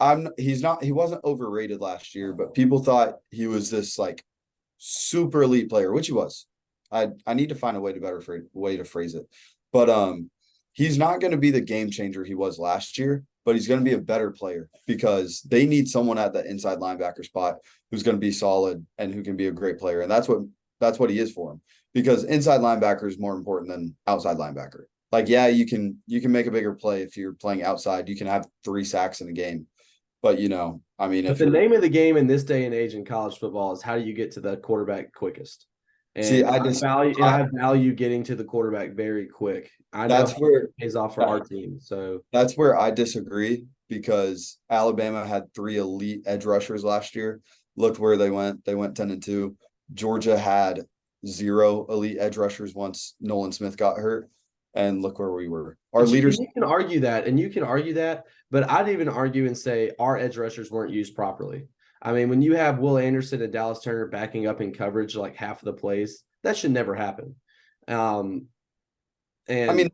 wasn't overrated last year, but people thought he was this super elite player, which he was. I need to find a way to phrase it, but he's not going to be the game changer he was last year, but he's going to be a better player because they need someone at the inside linebacker spot who's going to be solid and who can be a great player, and that's what he is for him. Because inside linebacker is more important than outside linebacker. You can make a bigger play if you're playing outside. You can have 3 sacks in a game, but I mean, if the name of the game in this day and age in college football is how do you get to the quarterback quickest? See, And I value getting to the quarterback very quick. I know that's how where it pays off for our team. So that's where I disagree because Alabama had 3 elite edge rushers last year. Looked where they went. They went 10-2. Georgia had 0 elite edge rushers once Nolan Smith got hurt. And look where we were. Our leaders. you can argue that, but I'd even argue and say our edge rushers weren't used properly. I mean, when you have Will Anderson and Dallas Turner backing up in coverage like half of the plays, that should never happen. And I mean,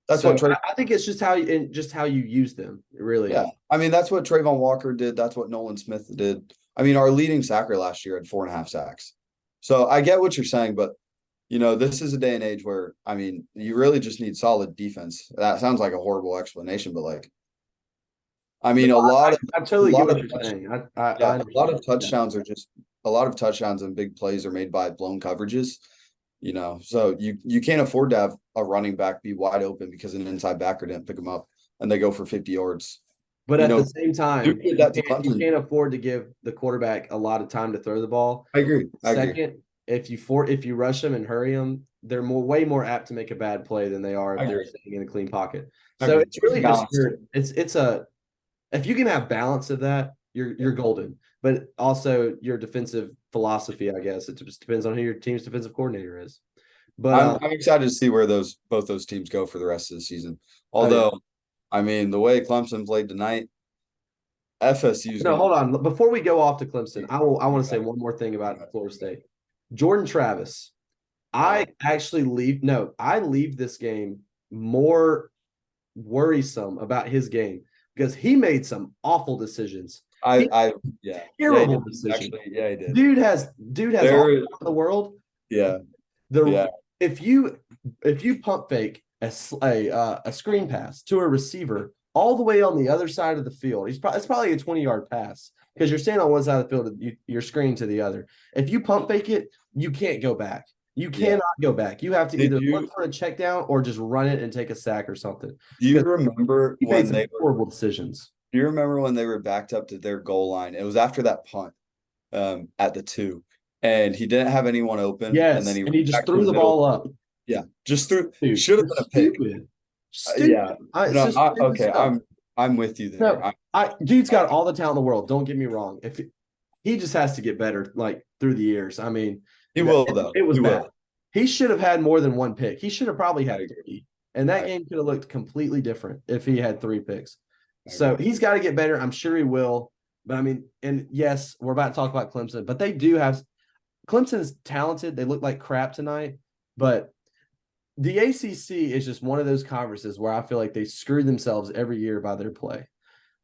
that's so what Trey. I think it's just how you use them, really. Yeah, I mean that's what Trayvon Walker did. That's what Nolan Smith did. I mean, our leading sacker last year had 4.5 sacks. So I get what you're saying, but this is a day and age where I mean, you really just need solid defense. That sounds like a horrible explanation, but like, I mean, I totally get what you're saying. a lot of touchdowns are just a lot of touchdowns and big plays are made by blown coverages. So you can't afford to have a running back be wide open because an inside backer didn't pick him up and they go for 50 yards. But at the same time, you can't afford to give the quarterback a lot of time to throw the ball. I agree. Second, if you rush them and hurry them, they're way more apt to make a bad play than they are if they're sitting in a clean pocket. So it's really just if you can have balance of that, you're golden. But also your defensive philosophy, I guess. It just depends on who your team's defensive coordinator is. But I'm excited to see where both those teams go for the rest of the season. Although, I mean, the way Clemson played tonight, FSU's hold on. Before we go off to Clemson, I want to say one more thing about Florida State. Jordan Travis. I leave this game more worrisome about his game because he made some awful decisions. Terrible decisions. Actually, yeah, he did. Dude has all the world. Yeah. If you pump fake a screen pass to a receiver all the way on the other side of the field, it's probably a 20-yard pass because you're standing on one side of the field, you're screening to the other. If you pump fake it, you can't go back. You cannot go back. You have to either look for a check down or just run it and take a sack or something. Do you remember when they made horrible decisions? Do you remember when they were backed up to their goal line? It was after that punt at the 2, and he didn't have anyone open. Yes, and then he just threw the ball up. Yeah, just threw. Should have been a pick. Stupid. I'm with you there. Dude's got all the talent in the world. Don't get me wrong. If he just has to get better, like through the years. I mean, he will though. It was bad. He should have had more than one pick. He should have probably had 3, and that game could have looked completely different if he had 3 picks. So he's got to get better. I'm sure he will. But I mean, and yes, we're about to talk about Clemson, but they do have Clemson is talented. They look like crap tonight, but the ACC is just one of those conferences where I feel like they screw themselves every year by their play.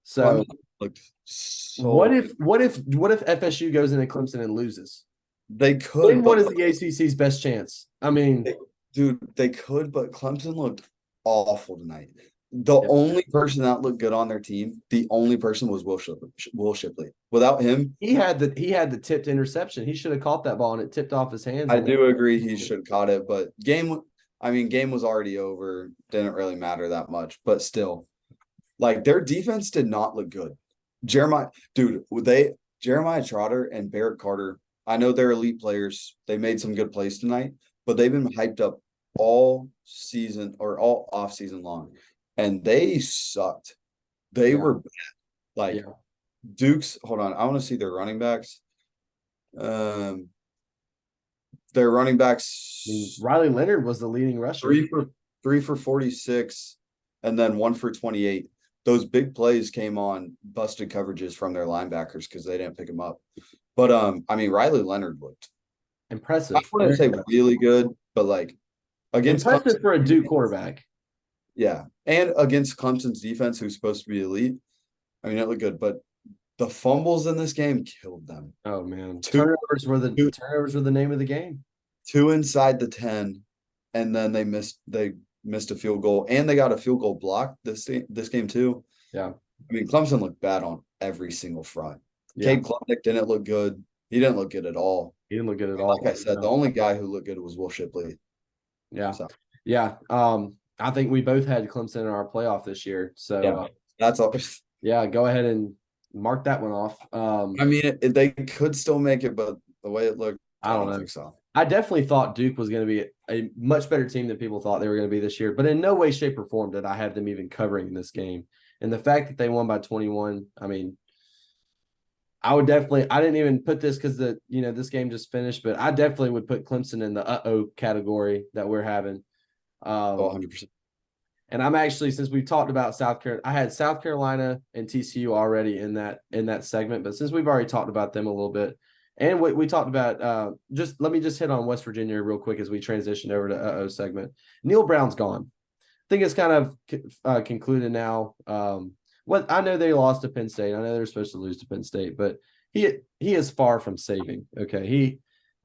So what if FSU goes into Clemson and loses? They could. Then what is the ACC's best chance? I mean, they could, but Clemson looked awful tonight. The only person that looked good on their team, the only person was Will Shipley. Without him, he had the tipped interception. He should have caught that ball and it tipped off his hands. I do agree he should have caught it, but game was already over. Didn't really matter that much, but still, like their defense did not look good. Jeremiah Trotter and Barrett Carter. I know they're elite players. They made some good plays tonight, but they've been hyped up all season or all off season long. And they sucked. They were bad. Duke's, hold on. I want to see their running backs. Their running backs. Riley Leonard was the leading rusher. 3 for 46 and then 1 for 28. Those big plays came on busted coverages from their linebackers because they didn't pick them up. But I mean, Riley Leonard looked impressive. I wouldn't say really good, but like against impressive for a Duke quarterback. Yeah. And against Clemson's defense, who's supposed to be elite. I mean, it looked good, but the fumbles in this game killed them. Oh man. Turnovers were the name of the game. 2 inside the 10, and then they missed a field goal, and they got a field goal blocked this game too. Yeah. I mean, Clemson looked bad on every single front. Yeah. Cade Klubnik didn't look good. He didn't look good at all. He didn't look good at all. Like I said, the only guy who looked good was Will Shipley. Yeah. So. Yeah. I think we both had Clemson in our playoff this year. So that's all. Yeah, go ahead and mark that one off. I mean, they could still make it, but the way it looked, I don't know. think so. I definitely thought Duke was going to be a much better team than people thought they were going to be this year, but in no way, shape, or form did I have them even covering this game. And the fact that they won by 21, I mean, I didn't even put this because this game just finished, but I definitely would put Clemson in the uh-oh category that we're having. Oh, Um, 100%. and I'm actually, since we've talked about South Carolina, I had South Carolina and TCU already in that segment, but since we've already talked about them a little bit, and we talked about just let me just hit on West Virginia real quick as we transition over to segment. Neil Brown's gone. I think it's kind of concluded now. What I know they lost to Penn State. I know they're supposed to lose to Penn State, but he is far from saving. Okay,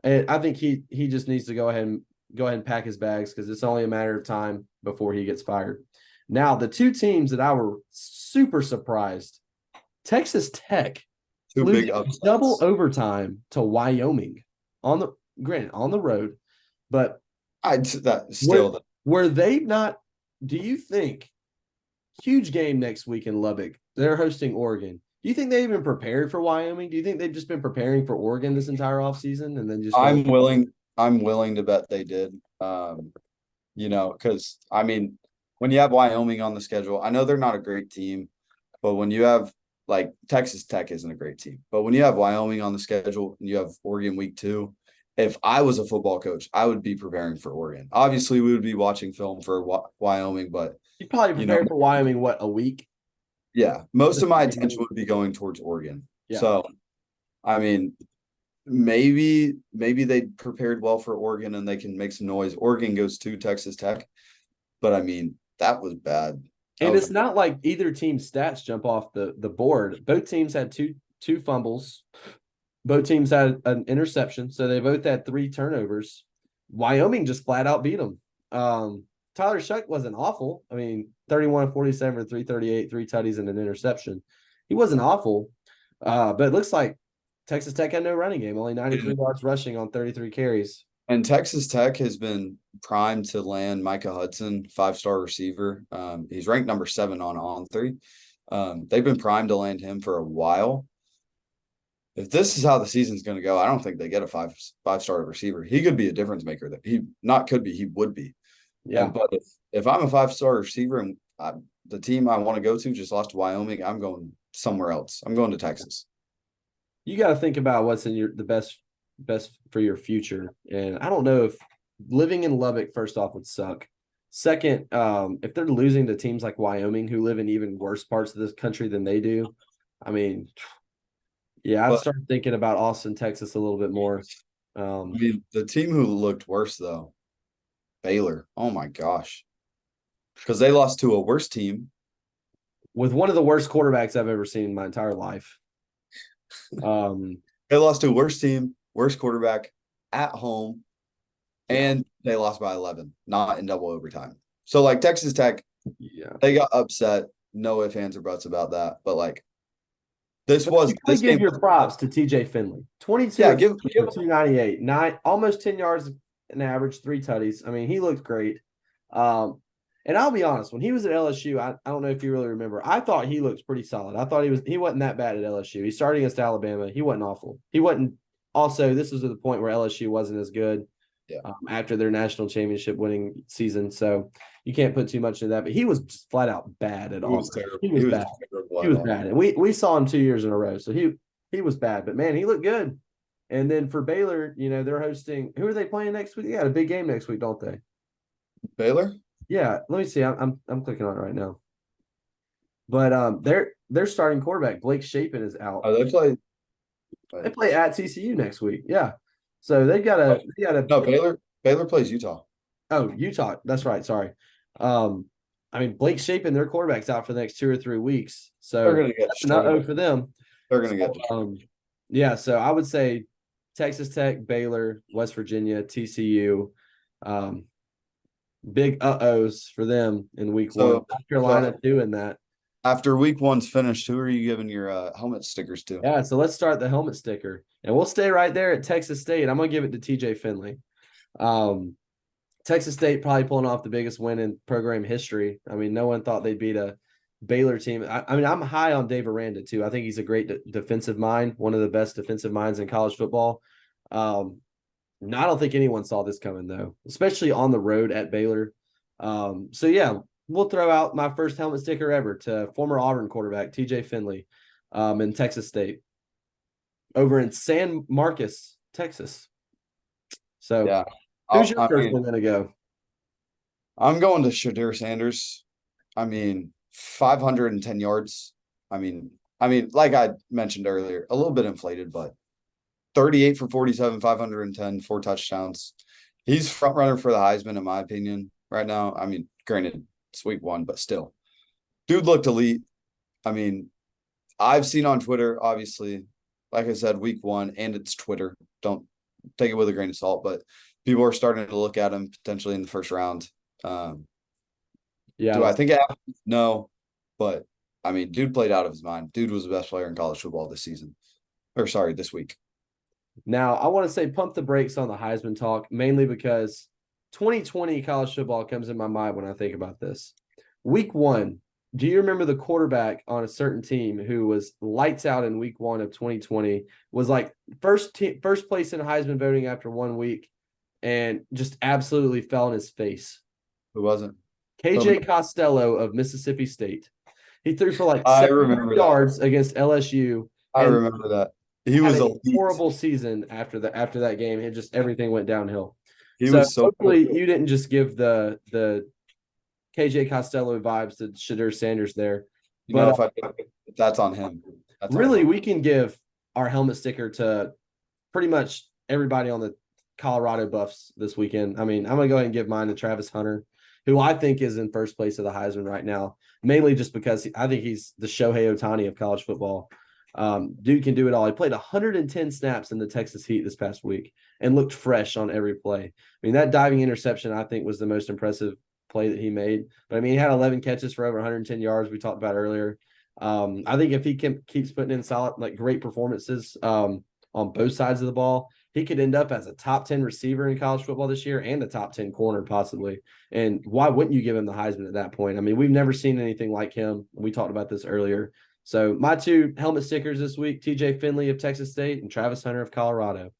I think he just needs to go ahead and pack his bags because it's only a matter of time before he gets fired. Now, the two teams that I were super surprised, Texas Tech Two big losing upsets. double overtime to Wyoming on the road, but were they not? Do you think huge game next week in Lubbock? They're hosting Oregon. Do you think they even prepared for Wyoming? Do you think they've just been preparing for Oregon this entire offseason and then just I'm willing to bet they did. Because I mean, when you have Wyoming on the schedule, I know they're not a great team, but when you have like Texas Tech isn't a great team, but when you have Wyoming on the schedule and you have Oregon week 2, if I was a football coach, I would be preparing for Oregon. Obviously, we would be watching film for Wyoming, but you probably prepared for Wyoming a week? Yeah, most of my attention would be going towards Oregon. Yeah. So, I mean, maybe they prepared well for Oregon and they can make some noise. Oregon goes to Texas Tech, but I mean, that was bad. And it's not like either team's stats jump off the board. Both teams had two fumbles. Both teams had an interception, so they both had 3 turnovers. Wyoming just flat out beat them. Tyler Shuck wasn't awful. I mean, 31-47 for 338, 3 tutties and an interception. He wasn't awful, but it looks like Texas Tech had no running game, only 93 yards rushing on 33 carries. And Texas Tech has been primed to land Micah Hudson, 5-star receiver. He's ranked number 7 on On3. They've been primed to land him for a while. If this is how the season's going to go, I don't think they get a five-star receiver. He could be a difference maker. That he would be. Yeah. But if I'm a 5-star receiver and the team I want to go to just lost to Wyoming, I'm going somewhere else. I'm going to Texas. You got to think about what's in the best for your future. And I don't know if living in Lubbock, first off, would suck. Second, if they're losing to teams like Wyoming who live in even worse parts of this country than they do, I mean, yeah, I'd start thinking about Austin, Texas a little bit more. I mean, the team who looked worse, though, Baylor. Oh, my gosh. Because they lost to a worse team. With one of the worst quarterbacks I've ever seen in my entire life. They lost to a worse team, worst quarterback at home, and they lost by 11, not in double overtime. So, like, Texas Tech, they got upset. No ifs, ands, or buts about that. But, like, this give your props to TJ Finley. 22 for 298, almost 10 yards an average, 3 tutties. I mean, he looked great. And I'll be honest, when he was at LSU, I don't know if you really remember, I thought he looked pretty solid. I thought he wasn't that bad at LSU. He started against Alabama. He wasn't awful. He wasn't also, this was at the point where LSU wasn't as good after their national championship winning season. So you can't put too much into that. But he was just flat out bad at all. He was bad. He was bad. And we saw him 2 years in a row. So he was bad. But man, he looked good. And then for Baylor, they're hosting. Who are they playing next week? They got a big game next week, don't they? Baylor? Yeah, let me see. I'm clicking on it right now. But their starting quarterback, Blake Shapen, is out. Oh, they play at TCU next week. Yeah. So they got a No, Baylor plays Utah. Oh, Utah. That's right. Sorry. I mean, Blake Shapen, their quarterback's out for the next 2 or 3 weeks. So they're gonna get not for them. They're gonna get yeah, so I would say Texas Tech, Baylor, West Virginia, TCU. Big uh-ohs for them in week 1. South Carolina doing that. After week 1's finished, who are you giving your helmet stickers to? Yeah, so let's start the helmet sticker. And we'll stay right there at Texas State. I'm going to give it to TJ Finley. Texas State probably pulling off the biggest win in program history. I mean, no one thought they'd beat a Baylor team. I mean, I'm high on Dave Aranda, too. I think he's a great defensive mind, one of the best defensive minds in college football. No, I don't think anyone saw this coming though, especially on the road at Baylor. So yeah, we'll throw out my first helmet sticker ever to former Auburn quarterback TJ Finley, in Texas State, over in San Marcos, Texas. So, Yeah. who's your I first mean, one going to go? I'm going to Shadir Sanders. I mean, 510 yards. Like I mentioned earlier, a little bit inflated, but 38 for 47, 510, 4 touchdowns. He's front runner for the Heisman, in my opinion, right now. I mean, granted, it's week one, but still. Dude looked elite. I mean, I've seen on Twitter, obviously, like I said, week one, and it's Twitter. Don't take it with a grain of salt, but people are starting to look at him potentially in the first round. Um, Yeah, do I think it happened? No, but I mean, dude played out of his mind. Dude was the best player in college football this season, or sorry, this week. now I want to say pump the brakes on the Heisman talk, mainly because 2020 college football comes in my mind when I think about this. Week one, do you remember the quarterback on a certain team who was lights out in week one of 2020, was like first place in Heisman voting after 1 week, and just absolutely fell on his face? Who wasn't? KJ Costello of Mississippi State. He threw for like I 700 remember that. yards against LSU I and remember that. He had was a elite. horrible season after that game. It just everything went downhill. He So was so hopefully you didn't just give the KJ Costello vibes to Shadur Sanders there. But if that's on him. That's on really, him. we can give our helmet sticker to pretty much everybody on the Colorado Buffs this weekend. I mean, I'm going to go ahead and give mine to Travis Hunter, who I think is in first place of the Heisman right now, mainly just because I think he's the Shohei Ohtani of college football. Dude can do it all. He played 110 snaps in the Texas Heat this past week and looked fresh on every play. I mean, that diving interception, I think, was the most impressive play that he made. But I mean, he had 11 catches for over 110 yards. We talked about earlier. I think if he keeps putting in solid, like great performances on both sides of the ball, he could end up as a top 10 receiver in college football this year and a top 10 corner possibly. And why wouldn't you give him the Heisman at that point? I mean, we've never seen anything like him. We talked about this earlier. So my two helmet stickers this week, TJ Finley of Texas State and Travis Hunter of Colorado.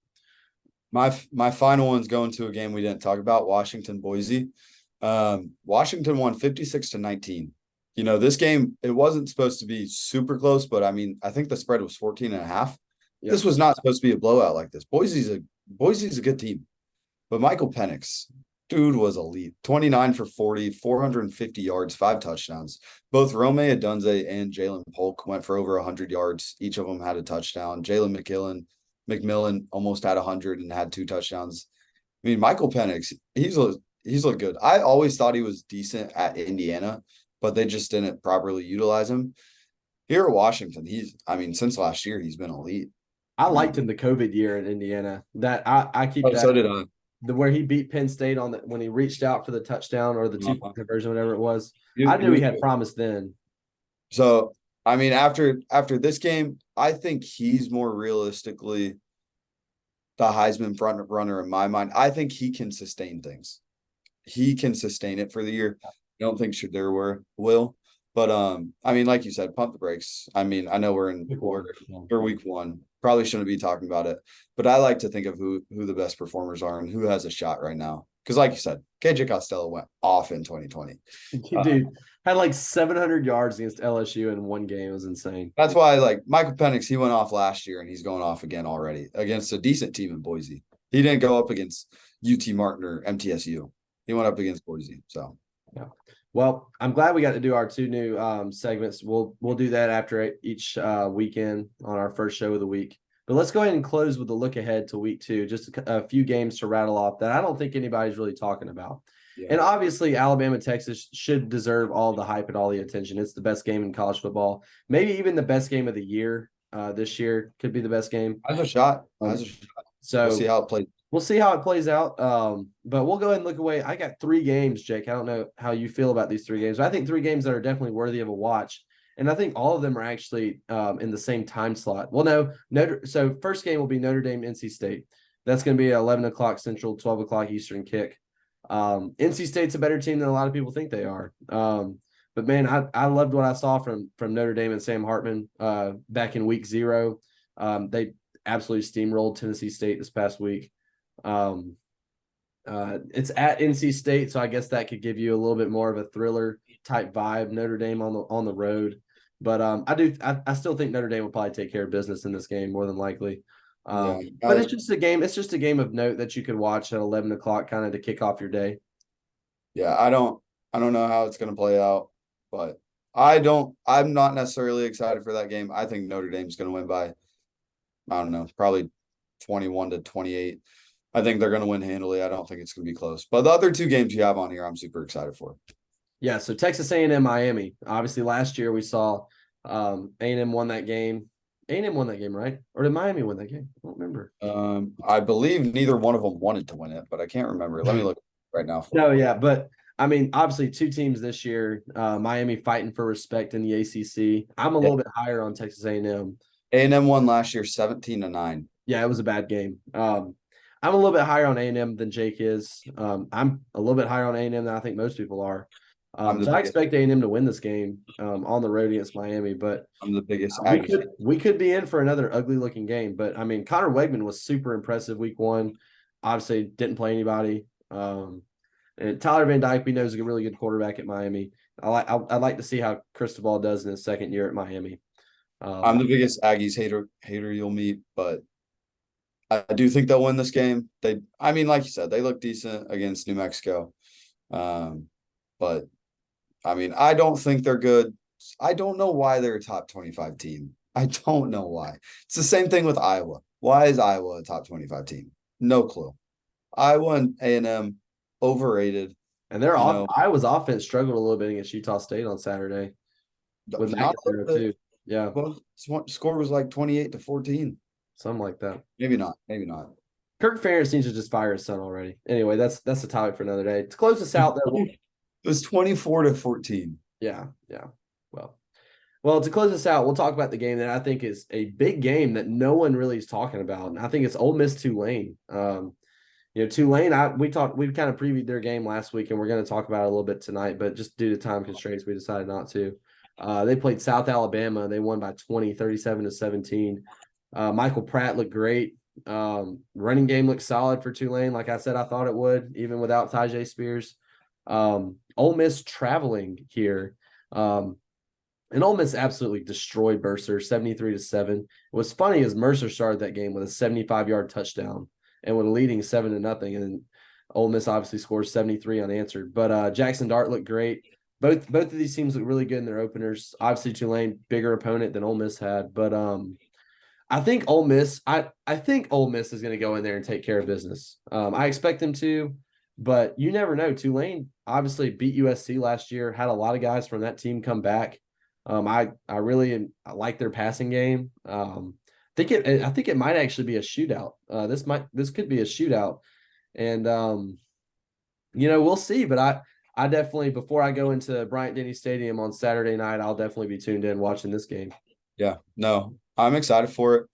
My final one's going to a game we didn't talk about, Washington Boise. Washington won 56-19. You know, this game, it wasn't supposed to be super close, but I mean, I think the spread was 14.5. Yeah. This was not supposed to be a blowout like this. Boise's a good team. But Michael Penix, dude was elite. 29 for 40, 450 yards, 5 touchdowns. Both Rome Odunze and Jalen Polk went for over 100 yards. Each of them had a touchdown. Jalen McMillan almost had 100 and had 2 touchdowns. I mean, Michael Penix, he's looked good. I always thought he was decent at Indiana, but they just didn't properly utilize him. Here at Washington, since last year, he's been elite. I liked him the COVID year in Indiana. That I keep that. So did I. Where he beat Penn State on when he reached out for the touchdown or the two-point conversion, whatever it was. I knew he had promise then. So, I mean, after this game, I think he's more realistically the Heisman front runner in my mind. I think he can sustain things. He can sustain it for the year. I don't think Shadur will. But I mean, like you said, pump the brakes. I mean, I know we're week one. Probably shouldn't be talking about it. But I like to think of who the best performers are and who has a shot right now. Because like you said, KJ Costello went off in 2020. Dude, had like 700 yards against LSU in one game. It was insane. That's why, like, Michael Penix, he went off last year and he's going off again already against a decent team in Boise. He didn't go up against UT Martin or MTSU. He went up against Boise. So, yeah. Well, I'm glad we got to do our two new segments. We'll do that after each weekend on our first show of the week. But let's go ahead and close with a look ahead to week two. Just a few games to rattle off that I don't think anybody's really talking about. Yeah. And obviously, Alabama, Texas should deserve all the hype and all the attention. It's the best game in college football. Maybe even the best game of the year this year could be the best game. That's a shot. So we'll see how it plays. We'll see how it plays out. But we'll go ahead and look away. I got 3 games, Jake. I don't know how you feel about these 3 games. I think 3 games that are definitely worthy of a watch. And I think all of them are actually in the same time slot. Well, no. So first game will be Notre Dame, NC State. That's going to be 11 o'clock Central, 12 o'clock Eastern kick. NC State's a better team than a lot of people think they are. But, man, I loved what I saw from Notre Dame and Sam Hartman back in week 0. They absolutely steamrolled Tennessee State this past week. It's at NC State, so I guess that could give you a little bit more of a thriller type vibe. Notre Dame on the road, but I still think Notre Dame will probably take care of business in this game more than likely. Yeah. But it's just a game. It's just a game of note that you could watch at 11 o'clock, kind of to kick off your day. Yeah, I don't know how it's going to play out, but I'm not necessarily excited for that game. I think Notre Dame's going to win by, I don't know, probably 21-28. I think they're going to win handily. I don't think it's going to be close. But the other two games you have on here, I'm super excited for. Yeah, so Texas A&M, Miami. Obviously, last year we saw A&M won that game. A&M won that game, right? Or did Miami win that game? I don't remember. I believe neither one of them wanted to win it, but I can't remember. Let me look right now. No, yeah, but I mean, obviously, two teams this year. Miami fighting for respect in the ACC. I'm a little bit higher on Texas A&M. A&M won last year 17-9. Yeah, it was a bad game. I'm a little bit higher on A&M than Jake is. I'm a little bit higher on A&M than I think most people are. So I expect A&M to win this game on the road against Miami, but I'm the biggest. We could be in for another ugly looking game. But I mean, Connor Wegman was super impressive week one. Obviously, didn't play anybody. And Tyler Van Dyke, we know, is a really good quarterback at Miami. I'd like to see how Cristobal does in his second year at Miami. I'm the biggest Aggies hater you'll meet, but I do think they'll win this game. I mean, like you said, they look decent against New Mexico. But I mean, I don't think they're good. I don't know why they're a top 25 team. I don't know why. It's the same thing with Iowa. Why is Iowa a top 25 team? No clue. Iowa and A&M overrated. And Iowa's offense struggled a little bit against Utah State on Saturday. With not there too. Yeah. Well, score was like 28-14. Something like that. Maybe not. Maybe not. Kirk Ferentz needs to just fire his son already. Anyway, that's a topic for another day. To close this out, though, it was 24-14. Yeah. Well, to close this out, we'll talk about the game that I think is a big game that no one really is talking about. And I think it's Ole Miss Tulane. Tulane, we kind of previewed their game last week, and we're going to talk about it a little bit tonight, but just due to time constraints, we decided not to. They played South Alabama. They won by 20, 37-17. Michael Pratt looked great. Running game looked solid for Tulane. Like I said, I thought it would, even without Tyjae Spears. Ole Miss traveling here. And Ole Miss absolutely destroyed Mercer, 73-7. What's funny is Mercer started that game with a 75-yard touchdown and with a leading 7-0. And Ole Miss obviously scores 73 unanswered. But Jackson Dart looked great. Both of these teams look really good in their openers. Obviously, Tulane, bigger opponent than Ole Miss had. But I think Ole Miss, I think Ole Miss is going to go in there and take care of business. I expect them to, but you never know. Tulane obviously beat USC last year, had a lot of guys from that team come back. I like their passing game. I think it might actually be a shootout. This could be a shootout, and we'll see. But I definitely, before I go into Bryant-Denny Stadium on Saturday night, I'll definitely be tuned in watching this game. Yeah, no, I'm excited for it.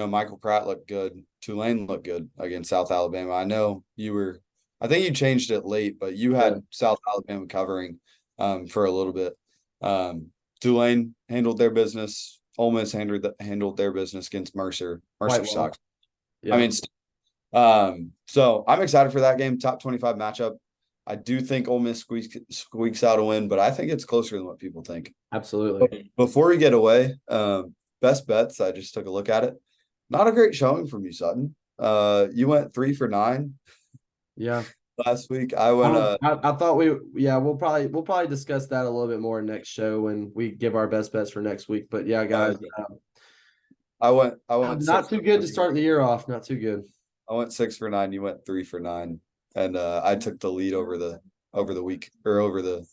Michael Pratt looked good. Tulane looked good against South Alabama. I know I think you changed it late, but you had South Alabama covering for a little bit. Tulane handled their business. Ole Miss handled their business against Mercer. Mercer sucks. Yeah. I mean, so I'm excited for that game. Top 25 matchup. I do think Ole Miss squeaks out a win, but I think it's closer than what people think. Absolutely. But before we get away, best bets. I just took a look at it. Not a great showing from you, Sutton. You went 3 for 9. Yeah. Last week I went. I thought we'll probably discuss that a little bit more next show when we give our best bets for next week. But yeah, guys, I went. Not too good to start the year off. Not too good. I went 6 for 9. You went 3 for 9, and I took the lead over the week or over the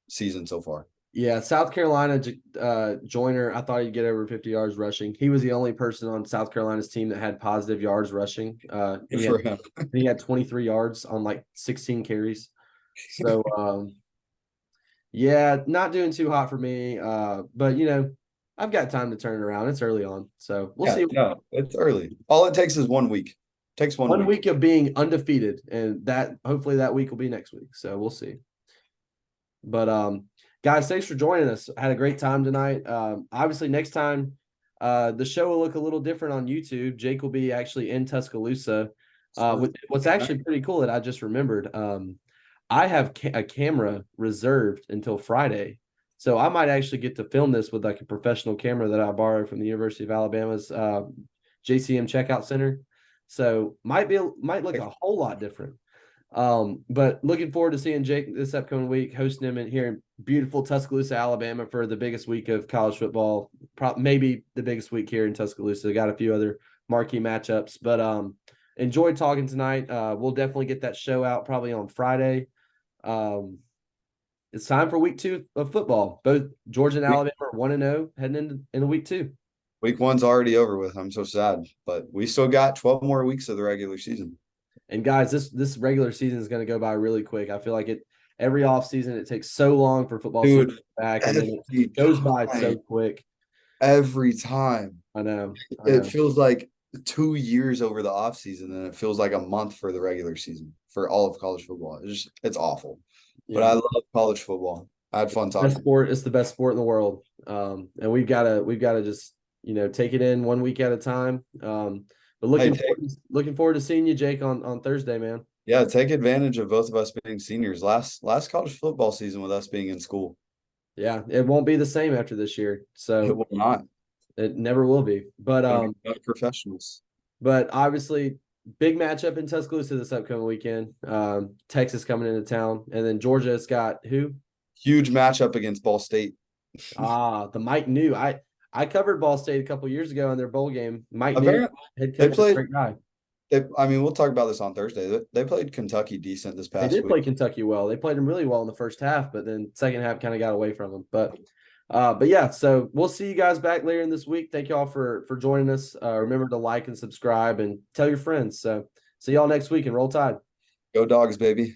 season so far. Yeah, South Carolina Joyner, I thought he'd get over 50 yards rushing. He was the only person on South Carolina's team that had positive yards rushing. He had 23 yards on like 16 carries. So, yeah, not doing too hot for me. But, I've got time to turn it around. It's early on. So we'll see. No, it's early. All it takes is 1 week. It takes one week of being undefeated. And hopefully that week will be next week. So we'll see. But, guys, thanks for joining us. I had a great time tonight. Obviously, next time the show will look a little different on YouTube. Jake will be actually in Tuscaloosa What's actually pretty cool that I just remembered, I have a camera reserved until Friday. So I might actually get to film this with like a professional camera that I borrowed from the University of Alabama's JCM checkout center. So might look a whole lot different. But looking forward to seeing Jake this upcoming week, hosting him in here in beautiful Tuscaloosa, Alabama for the biggest week of college football, maybe the biggest week here in Tuscaloosa. Got a few other marquee matchups, but enjoyed talking tonight. We'll definitely get that show out probably on Friday. It's time for week 2 of football. Both Georgia and Alabama are 1-0 heading into week 2. Week 1's already over with. I'm so sad, but we still got 12 more weeks of the regular season. And guys, this regular season is going to go by really quick. I feel like every offseason it takes so long for football to come back, and then it goes by so quick. Every time. I know. It feels like 2 years over the offseason, and it feels like a month for the regular season for all of college football. It's awful. Yeah. But I love college football. I had fun talking. It's the best sport in the world. And we've got to just, take it in 1 week at a time. But looking forward to seeing you, Jake, on Thursday, man. Yeah, take advantage of both of us being seniors. Last college football season with us being in school. Yeah, it won't be the same after this year. So it will not. It never will be. But professionals. But obviously, big matchup in Tuscaloosa this upcoming weekend. Texas coming into town, and then Georgia's got who? Huge matchup against Ball State. The Mike New. I covered Ball State a couple years ago in their bowl game. Mike New, head coach, a great guy. We'll talk about this on Thursday. They played Kentucky decent this past week. They did play Kentucky well. They played them really well in the first half, but then second half kind of got away from them. But yeah, so we'll see you guys back later in this week. Thank y'all for joining us. Remember to like and subscribe and tell your friends. So see y'all next week and roll Tide. Go Dogs, baby.